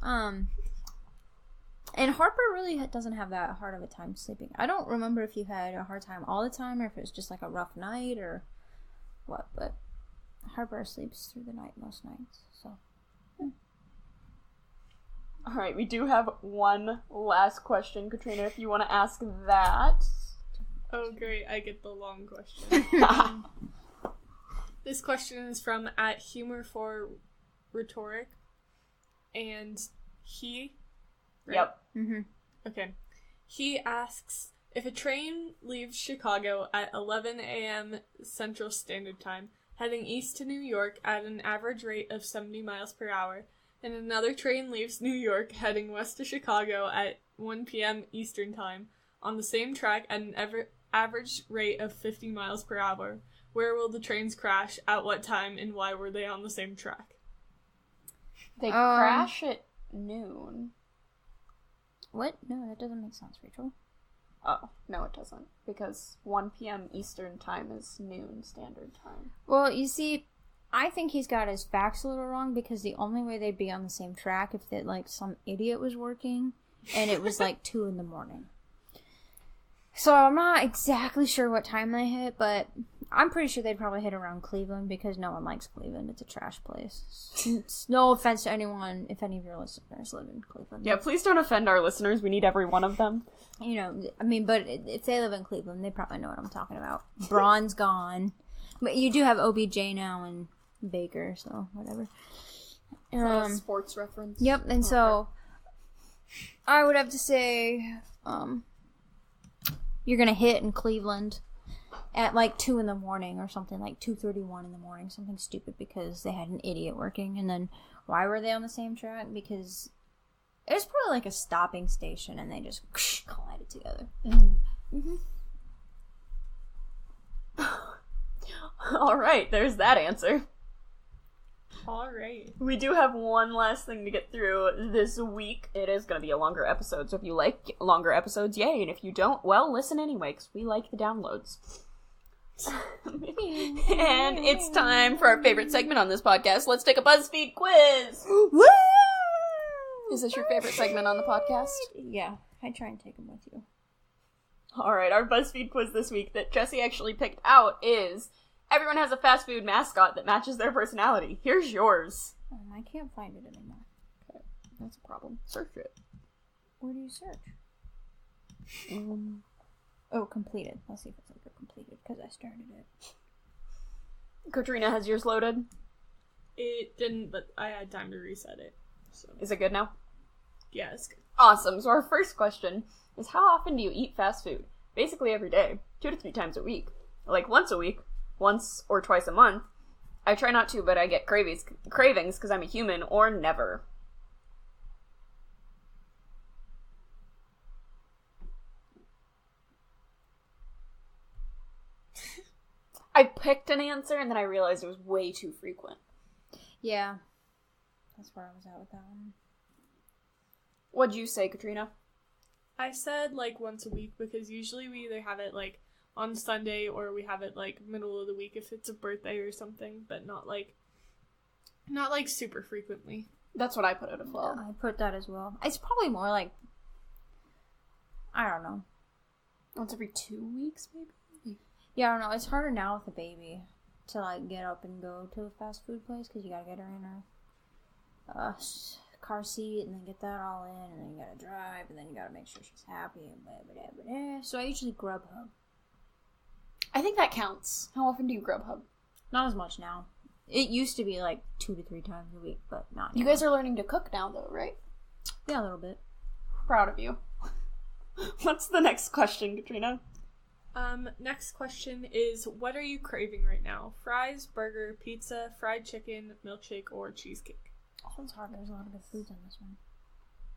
And Harper really doesn't have that hard of a time sleeping. I don't remember if you had a hard time all the time, or if it was just like a rough night, or what, but Harper sleeps through the night most nights, so. Alright, we do have one last question, Katrina, if you want to ask that. Oh, great. I get the long question. This question is from @Humor4Rhetoric. And he... Right? Yep. Mm-hmm. Okay. He asks, if a train leaves Chicago at 11 a.m. Central Standard Time, heading east to New York at an average rate of 70 miles per hour, and another train leaves New York heading west to Chicago at 1 p.m. Eastern Time, on the same track at an average rate of 50 miles per hour, where will the trains crash, at what time, and why were they on the same track? They crash at noon. What? No, that doesn't make sense, Rachel. Oh, no it doesn't. Because 1 p.m. Eastern Time is noon Standard Time. Well, you see, I think he's got his facts a little wrong, because the only way they'd be on the same track if that, like, some idiot was working, and it was, like, 2 in the morning. So I'm not exactly sure what time they hit, but I'm pretty sure they'd probably hit around Cleveland, because no one likes Cleveland. It's a trash place. It's no offense to anyone, if any of your listeners live in Cleveland. Yeah, please don't offend our listeners. We need every one of them. You know, I mean, but if they live in Cleveland, they probably know what I'm talking about. Braun's gone. But you do have OBJ now and Baker, so whatever. Sports reference. Yep, and so I would have to say you're going to hit in Cleveland at like 2 in the morning or something, like 2:31 in the morning, something stupid, because they had an idiot working. And then why were they on the same track? Because it was probably like a stopping station and they just collided together. Mm-hmm. All right, there's that answer. All right. We do have one last thing to get through this week. It is going to be a longer episode, so if you like longer episodes, yay. And if you don't, well, listen anyway, because we like the downloads. And it's time for our favorite segment on this podcast. Let's take a BuzzFeed quiz. Woo! Is this your favorite segment on the podcast? Yeah, I try and take them with you. All right, our BuzzFeed quiz this week that Jessy actually picked out is: everyone has a fast food mascot that matches their personality. Here's yours. I can't find it anymore. Okay, that's a problem. Search it. Where do you search? Oh, completed. Let's see if it's like completed, because I started it. Katrina, has yours loaded? It didn't, but I had time to reset it. So. Is it good now? Yeah, it's good. Awesome. So our first question is: how often do you eat fast food? Basically every day. 2 to 3 times a week. Like once a week. Once or twice a month. I try not to, but I get cravings because I'm a human, or never. I picked an answer and then I realized it was way too frequent. Yeah. That's where I was at with that one. What'd you say, Katrina? I said like once a week because usually we either have it like on Sunday or we have it like middle of the week if it's a birthday or something, but not like super frequently. That's what I put it as well. Yeah, I put that as well. It's probably more like, I don't know. Once every 2 weeks, maybe? Yeah, I don't know. It's harder now with a baby to like get up and go to a fast food place because you gotta get her in her car seat and then get that all in, and then you gotta drive, and then you gotta make sure she's happy and blah, blah, blah, blah. So I usually Grubhub. I think that counts. How often do you Grubhub? Not as much now. It used to be like 2 to 3 times a week, but not now. You guys are learning to cook now, though, right? Yeah, a little bit. Proud of you. What's the next question, Katrina? Next question is, what are you craving right now? Fries, burger, pizza, fried chicken, milkshake, or cheesecake? This one's hard. There's a lot of good foods on this one.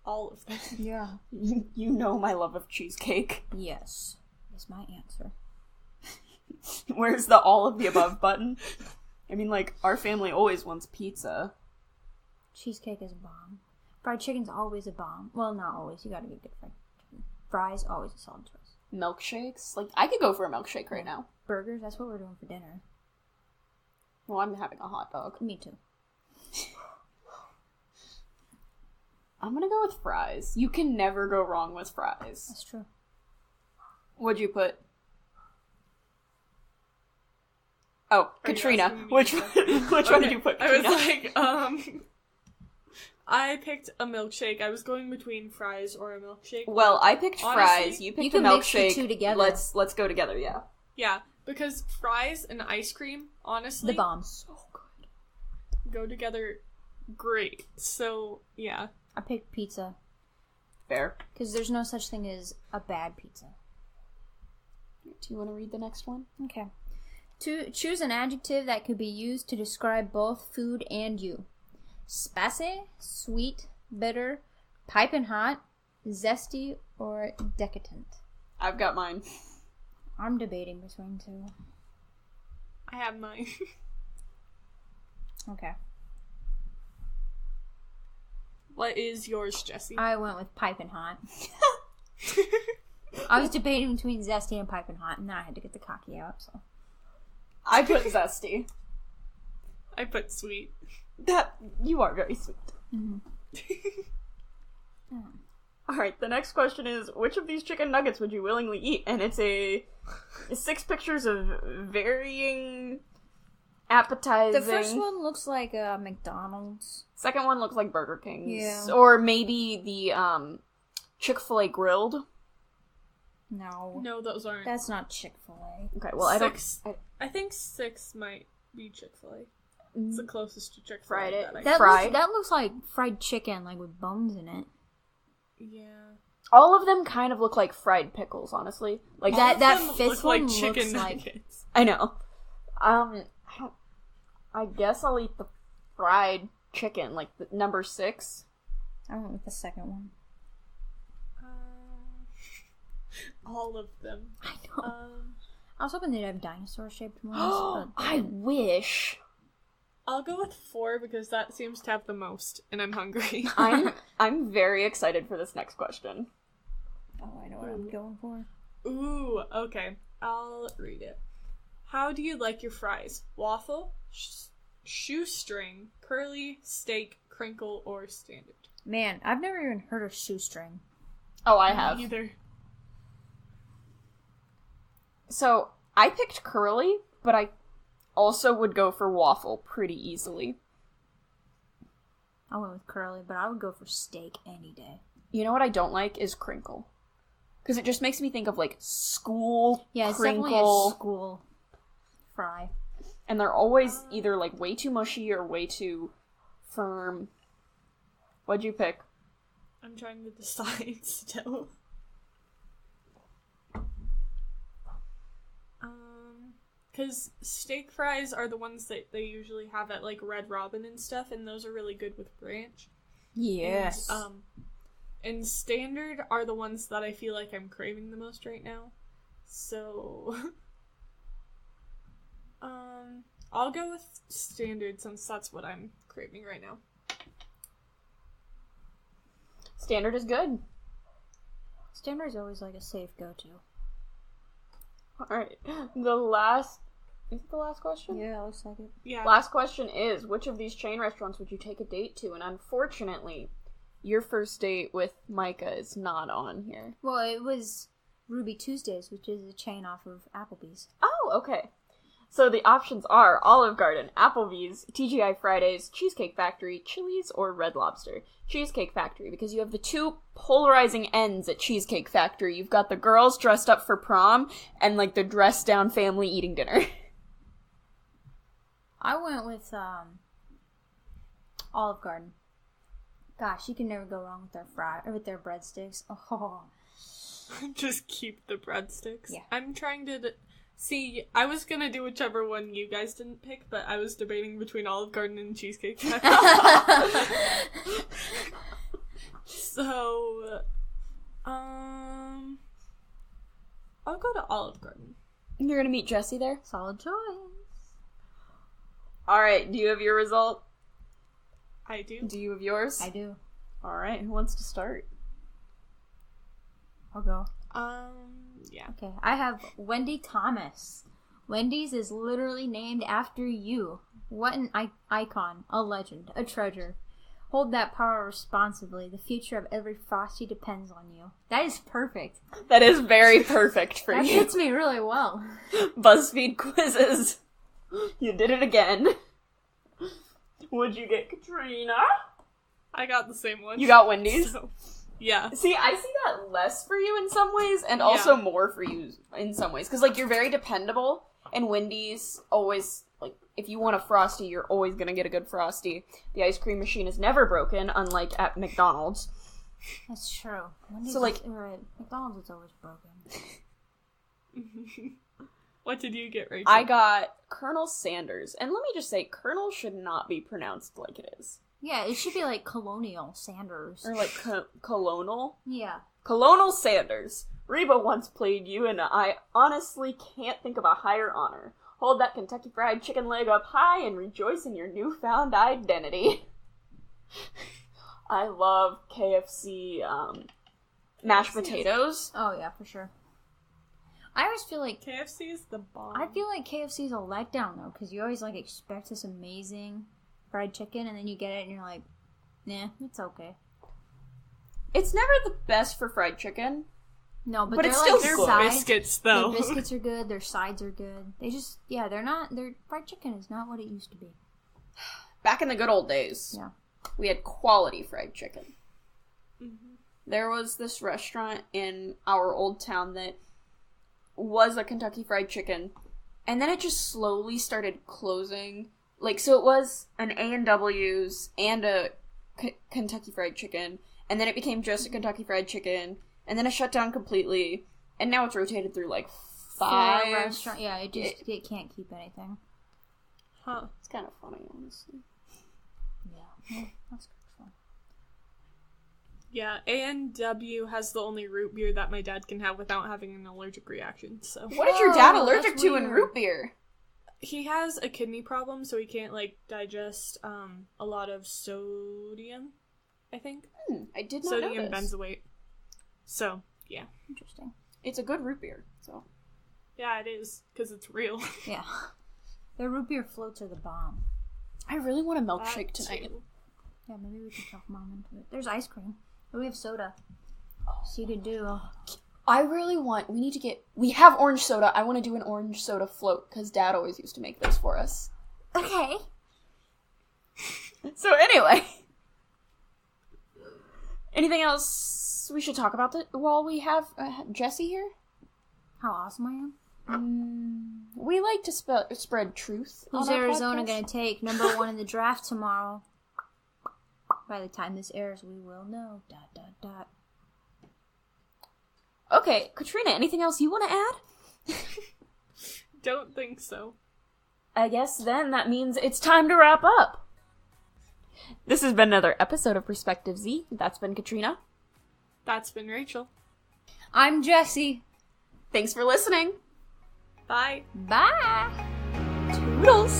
All of them. Yeah. You know my love of cheesecake. Yes. Is my answer. Where's the all of the above button? I mean, like, our family always wants pizza. Cheesecake is a bomb. Fried chicken's always a bomb. Well, not always. You gotta get good fried chicken. Fries, always a solid choice. Milkshakes? Like, I could go for a milkshake right now. Burgers, that's what we're doing for dinner. Well, I'm having a hot dog. Me too. I'm gonna go with fries. You can never go wrong with fries. That's true. What'd you put? Oh, Are you Katrina. asking me? Which one did you put, I was Katrina? like, I picked a milkshake. I was going between fries or a milkshake. Well, I picked Honestly, fries. You picked you a can mix the milkshake. two together. Let's go together. Yeah. Yeah, because fries and ice cream, honestly, The bomb. So good. go together great. So, yeah. I picked pizza. Fair. Because there's no such thing as a bad pizza. Do you want to read the next one? Okay. Choose an adjective that could be used to describe both food and you. Spicy, sweet, bitter, piping hot, zesty, or decadent. I've got mine. I'm debating between two. I have mine. Okay. What is yours, Jessy? I went with piping hot. I was debating between zesty and piping hot, and then I had to get the cocky out, so. I put zesty. I put sweet. That you are very sweet. Mm-hmm. All right. The next question is: which of these chicken nuggets would you willingly eat? And it's 6 pictures of varying appetizing. The first one looks like McDonald's. Second one looks like Burger King's. Yeah. Or maybe the Chick-fil-A grilled. No. No, those aren't. That's not Chick-fil-A. Okay. Well, Six. I I think 6 might be Chick-fil-A. It's the closest to Chick-fil-A. Fried it. that I Fried? That looks like fried chicken, like with bones in it. Yeah. all of them kind of look like fried pickles. Honestly, like All of that them fifth look like one chicken looks like- nuggets. I know. I guess I'll eat the fried chicken, like the number 6. I went with the second one. All of them. I know. I was hoping they'd have dinosaur-shaped ones, but they I didn't. wish. I'll go with 4 because that seems to have the most, and I'm hungry. I'm very excited for this next question. Oh, I know what I'm going for. Ooh, okay. I'll read it. How do you like your fries? Waffle, shoestring, curly, steak, crinkle, or standard? Man, I've never even heard of shoestring. Oh, I have. Either. So I picked curly, but I also would go for waffle pretty easily. I went with curly, but I would go for steak any day. You know what I don't like is crinkle. Because it just makes me think of, like, school Yeah, it's crinkle. definitely a school fry. And they're always either, like, way too mushy or way too firm. What'd you pick? I'm trying to decide still. Because steak fries are the ones that they usually have at, like, Red Robin and stuff, and those are really good with ranch. Yes. And standard are the ones that I feel like I'm craving the most right now. So, I'll go with standard since that's what I'm craving right now. Standard is good. Standard is always like a safe go-to. Alright. Is it the last question? Yeah, looks like it. Yeah. Last question is, which of these chain restaurants would you take a date to? And unfortunately, your first date with Micah is not on here. Well, it was Ruby Tuesdays, which is a chain off of Applebee's. Oh, okay. So the options are Olive Garden, Applebee's, TGI Fridays, Cheesecake Factory, Chili's, or Red Lobster. Cheesecake Factory, because you have the two polarizing ends at Cheesecake Factory. You've got the girls dressed up for prom, and, like, the dressed down family eating dinner. I went with Olive Garden. Gosh, you can never go wrong with their breadsticks. Oh, Just keep the breadsticks. Yeah. I'm trying to... See, I was gonna do whichever one you guys didn't pick, but I was debating between Olive Garden and Cheesecake Factory. So, I'll go to Olive Garden. You're gonna meet Jessy there? solid choice. Alright, do you have your result? I do. Do you have yours? I do. Alright, who wants to start? I'll go. Yeah. Okay, I have Wendy Thomas. Wendy's is literally named after you. What an icon, a legend, a treasure. Hold that power responsibly. The future of every Frosty depends on you. That is perfect. That is very perfect for That you. fits me really well. BuzzFeed quizzes. You did it again. What'd you get, Katrina? I got the same one. You got Wendy's? So, yeah. See, I see that less for you in some ways, and also more for you in some ways. Because, like, you're very dependable, and Wendy's always, like, if you want a Frosty, you're always gonna get a good Frosty. The ice cream machine is never broken, unlike at McDonald's. That's true. Wendy's So, like... at McDonald's is always broken. What did you get, Rachel? I got Colonel Sanders. And let me just say, Colonel should not be pronounced like it is. Yeah, it should be like Colonial Sanders. Or like Colonel. Yeah. Colonel Sanders. Reba once played you, and I honestly can't think of a higher honor. Hold that Kentucky Fried Chicken leg up high and rejoice in your newfound identity. I love KFC mashed potatoes. Oh, yeah, for sure. I always feel like... KFC is the bomb. I feel like KFC is a letdown, though, because you always, like, expect this amazing fried chicken, and then you get it, and you're like, nah, it's okay. It's never the best for fried chicken. No, but it's they're, still like, good. Their biscuits, though. Their biscuits are good, their sides are good. They just, yeah, they're not, their fried chicken is not what it used to be. Back in the good old days, Yeah. we had quality fried chicken. Mm-hmm. There was this restaurant in our old town that was a Kentucky Fried Chicken, and then it just slowly started closing. Like, so it was an A&W's and a Kentucky Fried Chicken, and then it became just a Kentucky Fried Chicken, and then it shut down completely, and now it's rotated through, like, 5. For a restaurant, yeah, it can't keep anything. Huh. It's kind of funny, honestly. Yeah, that's good fun. Yeah, A&W has the only root beer that my dad can have without having an allergic reaction, so... What is your dad Whoa, allergic that's to in weird. root beer? He has a kidney problem, so he can't, like, digest a lot of sodium, I think. I did not know Sodium this. benzoate. So, yeah. Interesting. It's a good root beer, so... Yeah, it is, because it's real. Yeah. Their root beer floats are the bomb. I really want a milkshake That tonight. too. Yeah, maybe we can talk Mom into it. There's ice cream. But we have soda. So you could do... I really want... We have orange soda. I want to do an orange soda float, because Dad always used to make those for us. Okay. So anyway... Anything else we should talk about while we have Jessy here? How awesome I am. We like to spread truth. Who's on our Arizona podcast. going to take number 1 in the draft tomorrow? By the time this airs, we will know. ... Okay, Katrina, anything else you want to add? Don't think so. I guess then that means it's time to wrap up. This has been another episode of Perspective Z. That's been Katrina. That's been Rachel. I'm Jessy. Thanks for listening. Bye. Bye. Toodles.